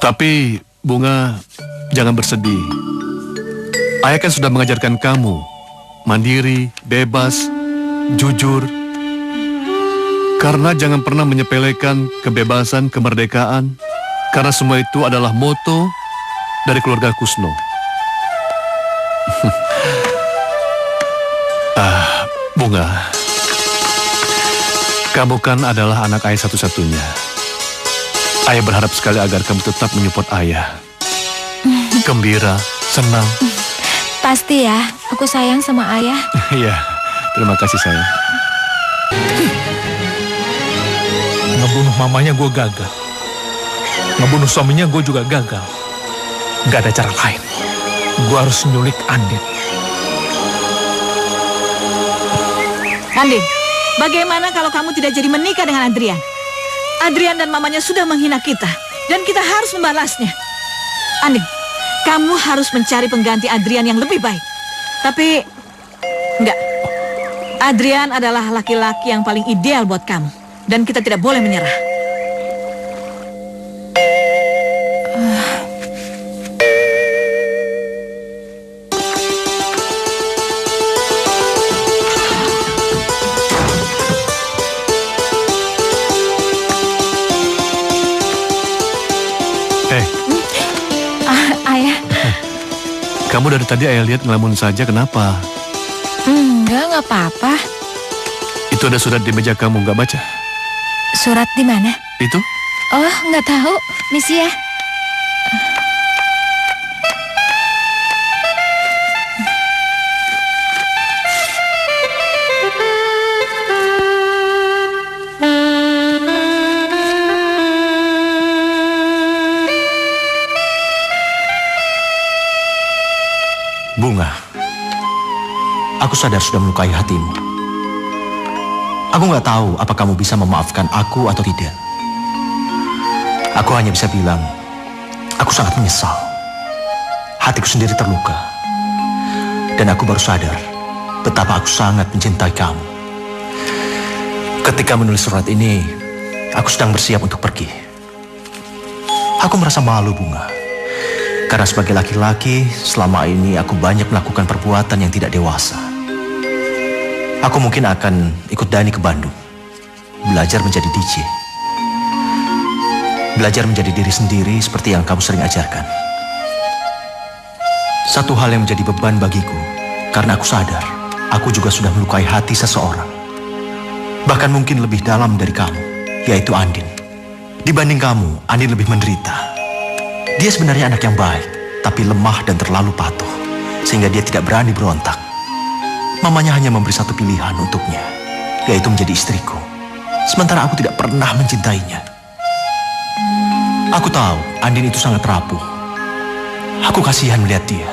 Tapi, Bunga, jangan bersedih. Ayah kan sudah mengajarkan kamu mandiri, bebas, jujur. Karena jangan pernah menyepelekan kebebasan, kemerdekaan. Karena semua itu adalah moto dari keluarga Kusno. Bunga, kamu kan adalah anak ayah satu-satunya. Ayah berharap sekali agar kamu tetap menyupport ayah. Gembira, senang. Pasti ya, aku sayang sama ayah. Iya, terima kasih sayang. Ngebunuh mamanya gue gagal. Ngebunuh suaminya gue juga gagal. Gak ada cara lain. Gue harus nyulik Andin. Andin, bagaimana kalau kamu tidak jadi menikah dengan Adrian? Adrian dan mamanya sudah menghina kita, dan kita harus membalasnya. Andin, kamu harus mencari pengganti Adrian yang lebih baik. Tapi, enggak. Adrian adalah laki-laki yang paling ideal buat kamu, dan kita tidak boleh menyerah. Ayah, Kamu dari tadi ayah lihat ngelamun saja, kenapa? nggak apa-apa. Itu ada surat di meja kamu, nggak baca? Surat di mana? Itu? Oh, nggak tahu. Misi ya. sadar sudah melukai hatimu. Aku nggak tahu apa kamu bisa memaafkan aku atau tidak. Aku hanya bisa bilang, aku sangat menyesal. Hatiku sendiri terluka. Dan aku baru sadar betapa aku sangat mencintai kamu. Ketika menulis surat ini, aku sedang bersiap untuk pergi. Aku merasa malu, Bunga. Karena sebagai laki-laki, selama ini aku banyak melakukan perbuatan yang tidak dewasa. Aku mungkin akan ikut Dani ke Bandung, belajar menjadi DJ. Belajar menjadi diri sendiri seperti yang kamu sering ajarkan. Satu hal yang menjadi beban bagiku, karena aku sadar, aku juga sudah melukai hati seseorang. Bahkan mungkin lebih dalam dari kamu, yaitu Andin. Dibanding kamu, Andin lebih menderita. Dia sebenarnya anak yang baik, tapi lemah dan terlalu patuh, sehingga dia tidak berani berontak. Mamanya hanya memberi satu pilihan untuknya, yaitu menjadi istriku. Sementara aku tidak pernah mencintainya. Aku tahu Andin itu sangat rapuh. Aku kasihan melihat dia.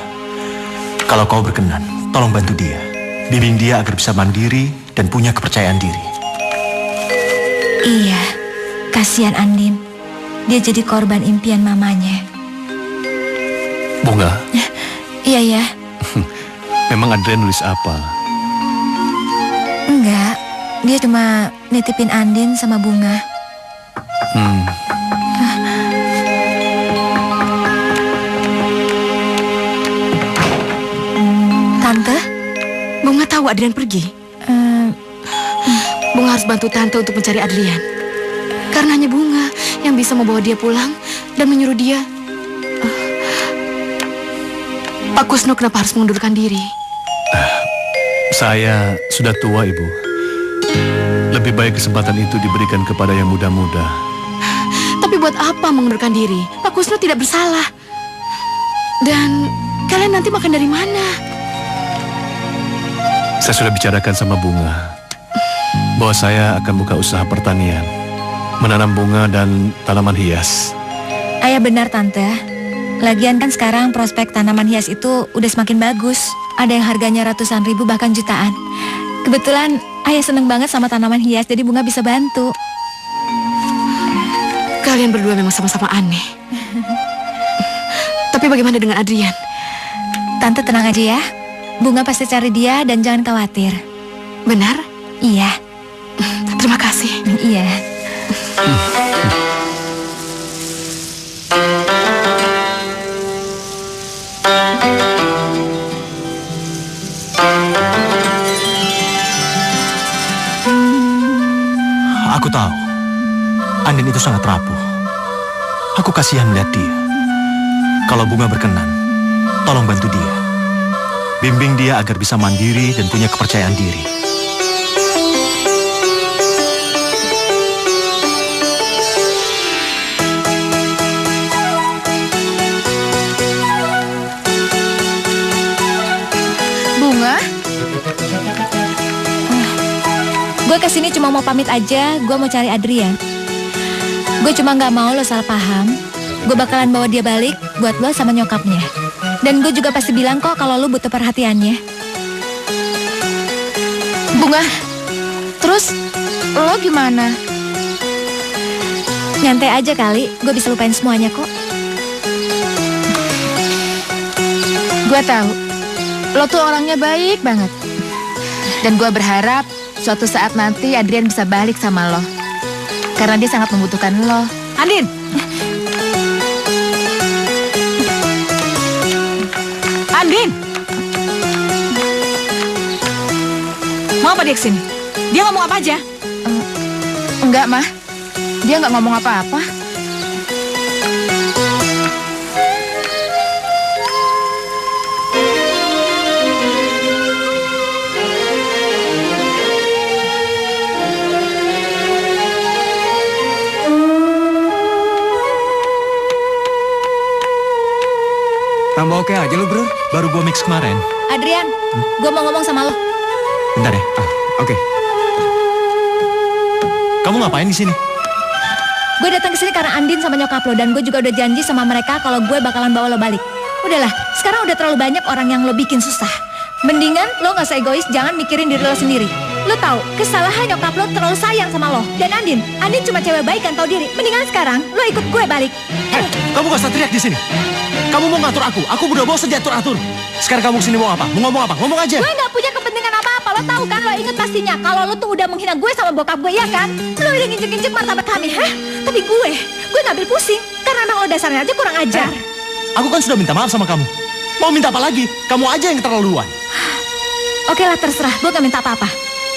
Kalau kau berkenan, tolong bantu dia. Bimbing dia agar bisa mandiri dan punya kepercayaan diri. Iya, kasihan Andin. Dia jadi korban impian mamanya. Bunga, Iya ya. memang Adrian nulis apa? Enggak, dia cuma nitipin Andin sama Bunga. Tante? Bunga tahu Adrian pergi. Bunga harus bantu Tante untuk mencari Adrian. Karena hanya Bunga yang bisa membawa dia pulang dan menyuruh dia. Pak Kusno kenapa harus mengundurkan diri? Saya sudah tua, Ibu. Lebih baik kesempatan itu diberikan kepada yang muda-muda. Tapi buat apa mengundurkan diri? Pak Kusno tidak bersalah. Dan kalian nanti makan dari mana? Saya sudah bicarakan sama Bunga bahwa saya akan buka usaha pertanian, menanam bunga dan tanaman hias. Ayah benar, Tante. Lagian kan sekarang prospek tanaman hias itu udah semakin bagus. Ada yang harganya ratusan ribu bahkan jutaan. Kebetulan Ayah seneng banget sama tanaman hias, jadi Bunga bisa bantu. Kalian berdua memang sama-sama aneh. Tapi bagaimana dengan Adrian? Tante tenang aja ya. Bunga pasti cari dia dan jangan khawatir. Benar? Iya. Terima kasih. Iya. Aku tahu, Andin itu sangat rapuh. Aku kasihan melihat dia. Kalau Bunga berkenan, tolong bantu dia. Bimbing dia agar bisa mandiri dan punya kepercayaan diri. Bunga? Gue kesini cuma mau pamit aja, gue mau cari Adrian. Gue cuma gak mau lo salah paham. Gue bakalan bawa dia balik buat lo sama nyokapnya. Dan gue juga pasti bilang kok kalau lo butuh perhatiannya. Bunga? Terus lo gimana? Nyantai aja kali, gue bisa lupain semuanya kok. Gue tahu, lo tuh orangnya baik banget. Dan gue berharap suatu saat nanti Adrian bisa balik sama lo. Karena dia sangat membutuhkan lo. Andin! Andin! Mau apa dia kesini? Dia ngomong apa aja? Enggak, Mah. Dia nggak ngomong apa-apa. Tambah oke aja lu, bro. Baru gue mix kemarin. Adrian, gue mau ngomong sama lo. Bentar ya. Oke. Kamu ngapain di sini? Gue datang ke sini karena Andin sama nyokap lo, dan gue juga udah janji sama mereka kalau gue bakalan bawa lo balik. Udahlah, sekarang udah terlalu banyak orang yang lo bikin susah. Mendingan lo gak usah egois, jangan mikirin diri lo sendiri. Lo tahu, kesalahan nyokap lo terlalu sayang sama lo. Dan Andin cuma cewek baik kan tahu diri. Mendingan sekarang lo ikut gue balik. Hei, kamu gak usah teriak di sini. Kamu mau ngatur aku udah bosan diatur-atur. Sekarang kamu kesini mau apa? Mau ngomong apa? Ngomong aja. Gue gak punya kepentingan apa-apa, lo tahu kan? Lo inget pastinya kalau lo tuh udah menghina gue sama bokap gue, ya kan? Lo udah nginjek-nginjek martabat kami, hah? Tapi gue gak ambil pusing. Karena emang lo dasarnya aja kurang ajar. Aku kan sudah minta maaf sama kamu. Mau minta apa lagi? Kamu aja yang keterlaluan. Oke lah, terserah, gue gak minta apa-apa.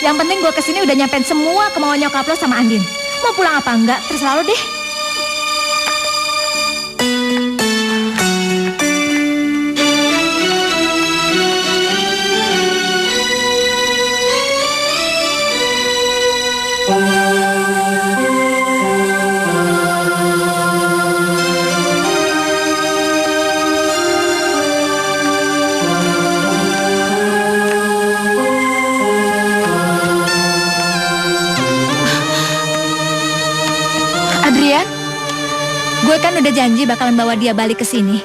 Yang penting gue kesini udah nyampein semua kemauan nyokap lo sama Andin. Mau pulang apa enggak, terserah lo deh. Gue kan udah janji bakalan bawa dia balik ke sini.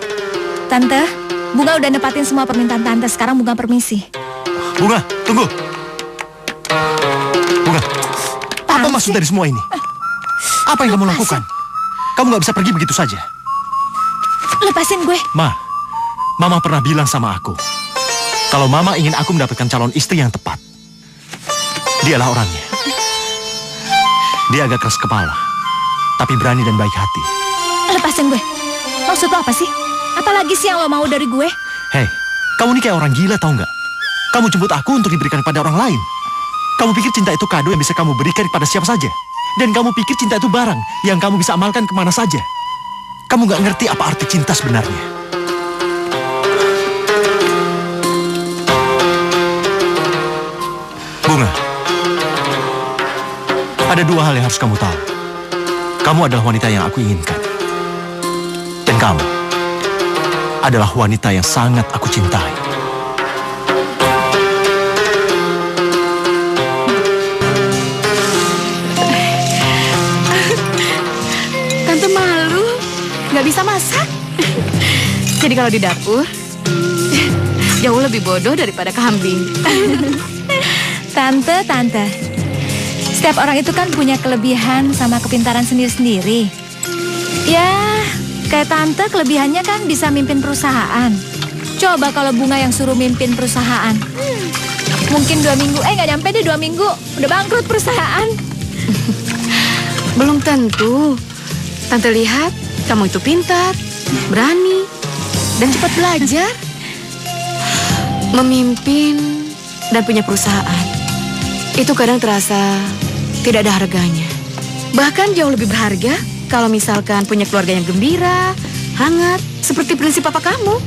Tante, Bunga udah nepatin semua permintaan Tante. Sekarang Bunga permisi. Bunga, tunggu. Bunga, apa maksud dari semua ini? Apa yang kamu lakukan? Kamu gak bisa pergi begitu saja. Lepasin gue. Mama pernah bilang sama aku, kalau Mama ingin aku mendapatkan calon istri yang tepat, dialah orangnya. Dia agak keras kepala, tapi berani dan baik hati. Lepasin gue. Maksud lo apa sih? Apalagi sih yang lo mau dari gue? Hei, kamu ini kayak orang gila tau nggak? Kamu jemput aku untuk diberikan kepada orang lain. Kamu pikir cinta itu kado yang bisa kamu berikan kepada siapa saja. Dan kamu pikir cinta itu barang yang kamu bisa amalkan kemana saja. Kamu nggak ngerti apa arti cinta sebenarnya. Bunga, ada dua hal yang harus kamu tahu. Kamu adalah wanita yang aku inginkan. Dan kamu adalah wanita yang sangat aku cintai. Tante malu, nggak bisa masak. Jadi kalau di dapur, jauh lebih bodoh daripada kambing. Tante. Setiap orang itu kan punya kelebihan sama kepintaran sendiri-sendiri. Ya, kayak Tante kelebihannya kan bisa mimpin perusahaan. Coba kalau Bunga yang suruh mimpin perusahaan. Mungkin 2 minggu, nggak nyampe deh 2 minggu. Udah bangkrut perusahaan. Belum tentu. Tante lihat kamu itu pintar, berani, dan cepat belajar. Memimpin dan punya perusahaan. Itu kadang terasa tidak ada harganya. Bahkan jauh lebih berharga kalau misalkan punya keluarga yang gembira, hangat, seperti prinsip papa kamu.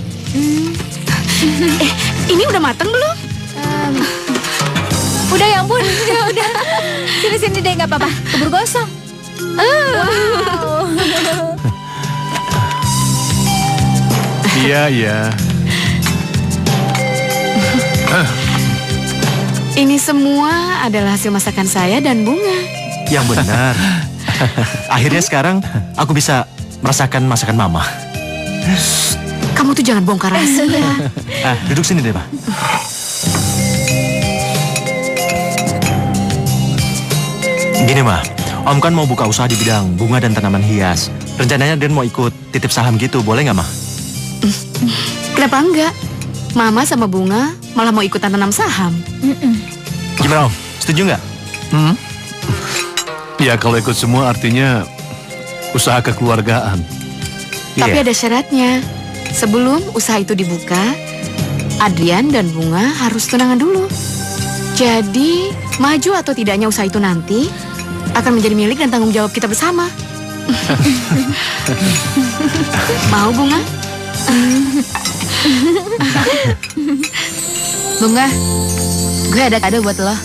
Ini udah matang belum? Udah ya ampun, ya udah. Sini deh, nggak apa-apa. Keburu gosong. Wow. Iya. Ini semua adalah hasil masakan saya dan Bunga. Yang benar. Akhirnya sekarang aku bisa merasakan masakan Mama. Kamu tuh jangan bongkar rahasia. Duduk sini deh, Pak. Gini, Ma. Om kan mau buka usaha di bidang bunga dan tanaman hias. Rencananya Dan mau ikut titip saham gitu, boleh nggak, Ma? Kenapa enggak? Mama sama Bunga malah mau ikutan tanam saham. Gimana, Om? Setuju nggak? Ya kalau ikut semua artinya usaha kekeluargaan. Tapi ada syaratnya. Sebelum usaha itu dibuka, Adrian dan Bunga harus tunangan dulu. Jadi, maju atau tidaknya usaha itu nanti akan menjadi milik dan tanggung jawab kita bersama. Mau, Bunga? Bunga, gue ada kado buat lo.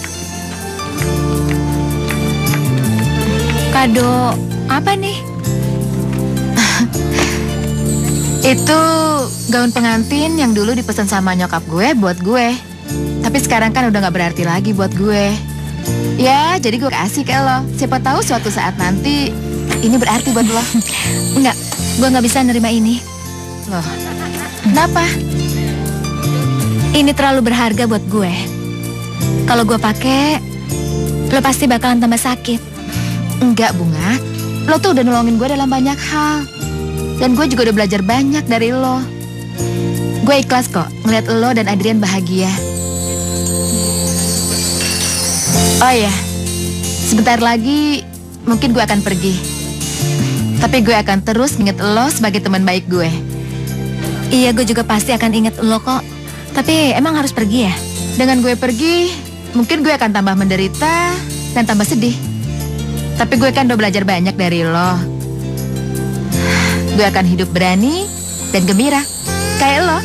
Kado apa nih? Itu gaun pengantin yang dulu dipesan sama nyokap gue buat gue. Tapi sekarang kan udah gak berarti lagi buat gue. Ya, jadi gue kasih ke lo. Siapa tahu suatu saat nanti ini berarti buat lo. Enggak, gue gak bisa nerima ini. Loh, kenapa? Ini terlalu berharga buat gue. Kalau gue pakai, lo pasti bakalan tambah sakit. Enggak, Bunga. Lo tuh udah nolongin gue dalam banyak hal. Dan gue juga udah belajar banyak dari lo. Gue ikhlas kok ngeliat lo dan Adrian bahagia. Oh iya, sebentar lagi mungkin gue akan pergi. Tapi gue akan terus inget lo sebagai teman baik gue. Iya, gue juga pasti akan inget lo kok. Tapi emang harus pergi ya? Dengan gue pergi, mungkin gue akan tambah menderita dan tambah sedih. Tapi gue kan udah belajar banyak dari lo. Gue akan hidup berani dan gembira, kayak lo.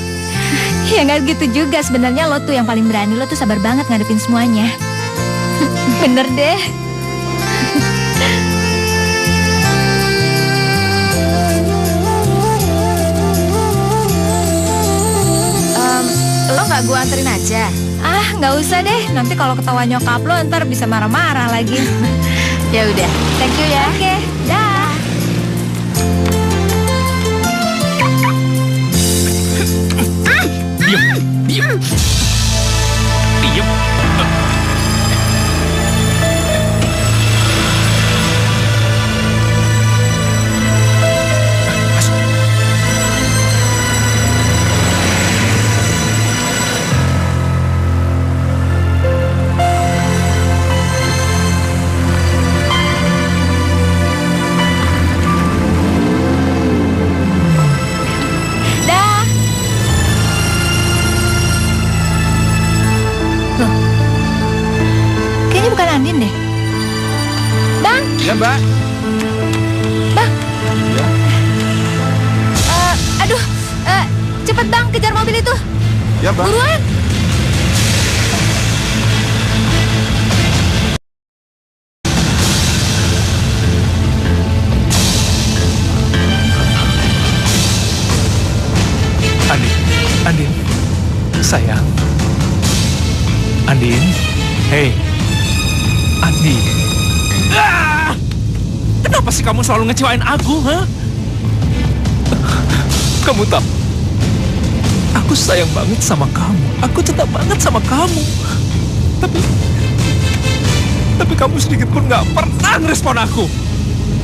Ya nggak gitu juga, sebenarnya lo tuh yang paling berani. Lo tuh sabar banget ngadepin semuanya. Bener deh. Lo nggak gue anterin aja? Ah, nggak usah deh. Nanti kalau ketawa nyokap lo ntar bisa marah-marah lagi. Ya udah, thank you ya. Oke, dah. Diam. Kayaknya bukan Andin deh. Bang. Ya, Mbak. Bang. Aduh, cepet Bang, kejar mobil itu. Ya, Mbak. Buruan. Andin, sayang. Andin, hei, Andin. Kenapa sih kamu selalu ngecewain aku, ha? Kamu tahu, aku sayang banget sama kamu. Aku cinta banget sama kamu. Tapi kamu sedikit pun nggak pernah ngerespon aku.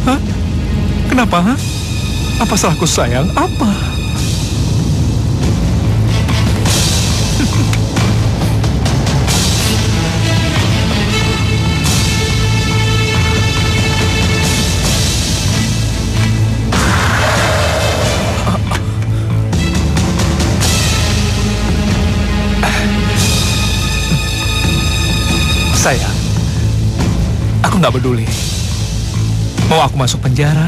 Hah? Kenapa, ha? Apa salahku sayang? Apa? Sayang, aku nggak peduli. Mau aku masuk penjara,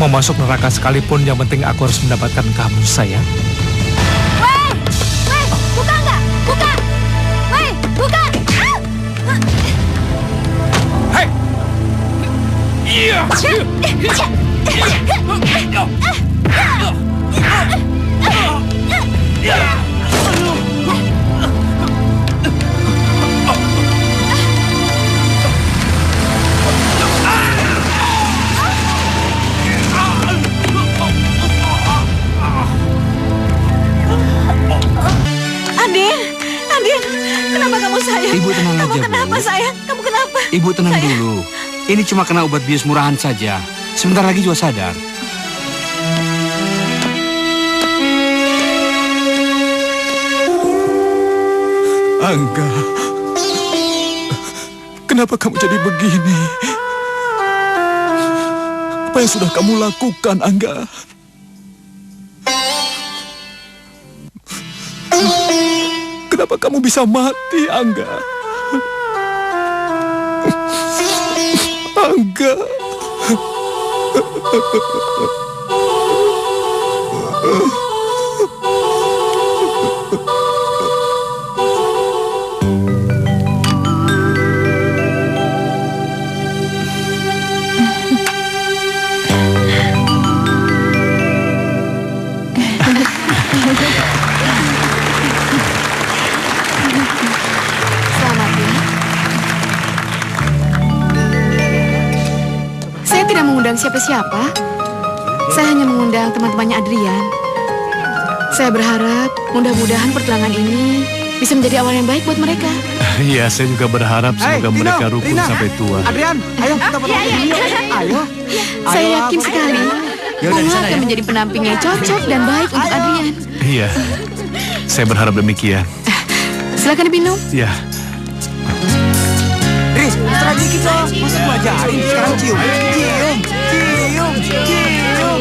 mau masuk neraka sekalipun, yang penting aku harus mendapatkan kamu, sayang. Weh, buka nggak? Buka. Weh, buka. Hei! Iya! Andin, kenapa kamu sayang? Ibu tenang Kamu aja, kenapa Bu. sayang? Kamu kenapa? Ibu tenang Sayang. dulu. Ini cuma kena obat bius murahan saja. Sebentar lagi juga sadar. Angga, kenapa kamu jadi begini? Apa yang sudah kamu lakukan, Angga? Kenapa kamu bisa mati, Angga? Angga. Selamat ya. Saya tidak mengundang siapa-siapa. Saya hanya mengundang teman-temannya Adrian. Saya berharap mudah-mudahan pertunangan ini bisa menjadi awal yang baik buat mereka. Iya, saya juga berharap semoga mereka rukun sampai tua. Adrian, ayo kita foto dulu. Ayo. Saya yakin sekali Bunga akan menjadi pendamping yang cocok dan baik untuk Adrian. Iya, saya berharap demikian. Silakan diminum. Iya. Riz, setelah dikit dong. Masa gue ajarin, sekarang cium. Cium, cium, cium, cium.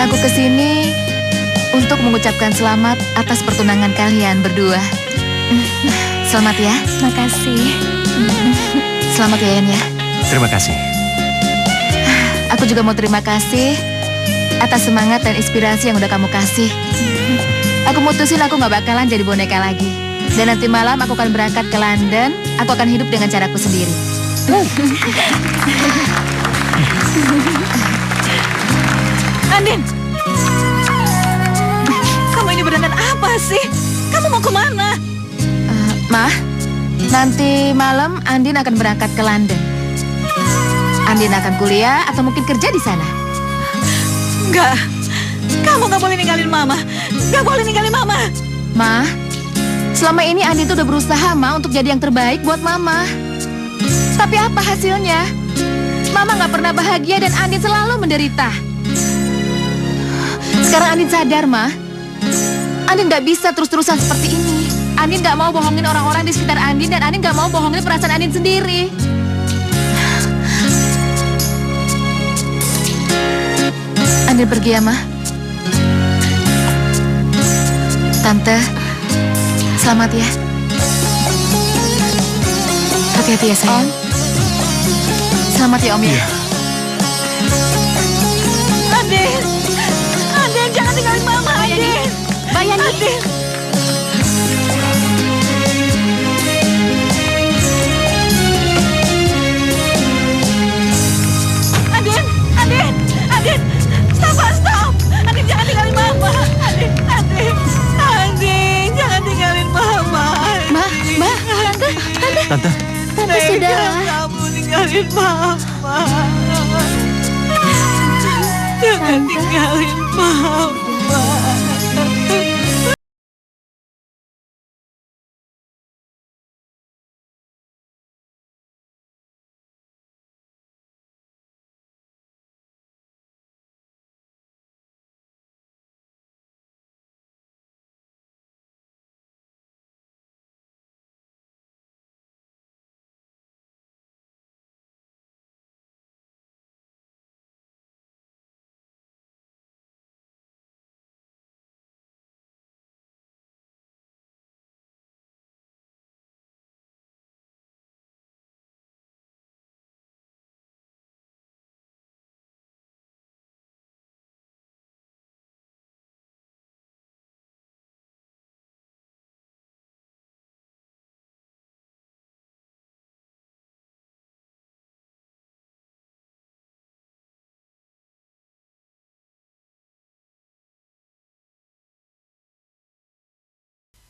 Aku kesini untuk mengucapkan selamat atas pertunangan kalian berdua. Selamat ya. Makasih. Selamat ya, Yan ya. Terima kasih. Aku juga mau terima kasih atas semangat dan inspirasi yang udah kamu kasih. Aku mutusin aku gak bakalan jadi boneka lagi. Dan nanti malam aku akan berangkat ke London. Aku akan hidup dengan caraku sendiri. Andin, kamu ini berangkat apa sih? Kamu mau kemana? Mah, nanti malam Andin akan berangkat ke London. Andin akan kuliah atau mungkin kerja di sana. Enggak, kamu gak boleh ninggalin Mama. Gak boleh ninggalin Mama. Ma, selama ini Andin tuh udah berusaha, Ma, untuk jadi yang terbaik buat Mama. Tapi apa hasilnya? Mama gak pernah bahagia dan Andin selalu menderita. Sekarang Andin sadar, Ma. Andin gak bisa terus-terusan seperti ini. Andin gak mau bohongin orang-orang di sekitar Andin dan Andin gak mau bohongin perasaan Andin sendiri. Andin pergi ya, Ma. Tante, selamat ya. Hati-hati ya, sayang. Selamat ya, Om ya. Andin, Andin, jangan tinggalin Mama, Andin. Mbak Yani. Andin. Andin, Andin, Andin, stop. Andin, jangan tinggalin Mama. Andin, jangan tinggalin Mama. Mbak, Tante, Tante sudah. Kamu tinggalin Mama. Jangan tinggalin Mama.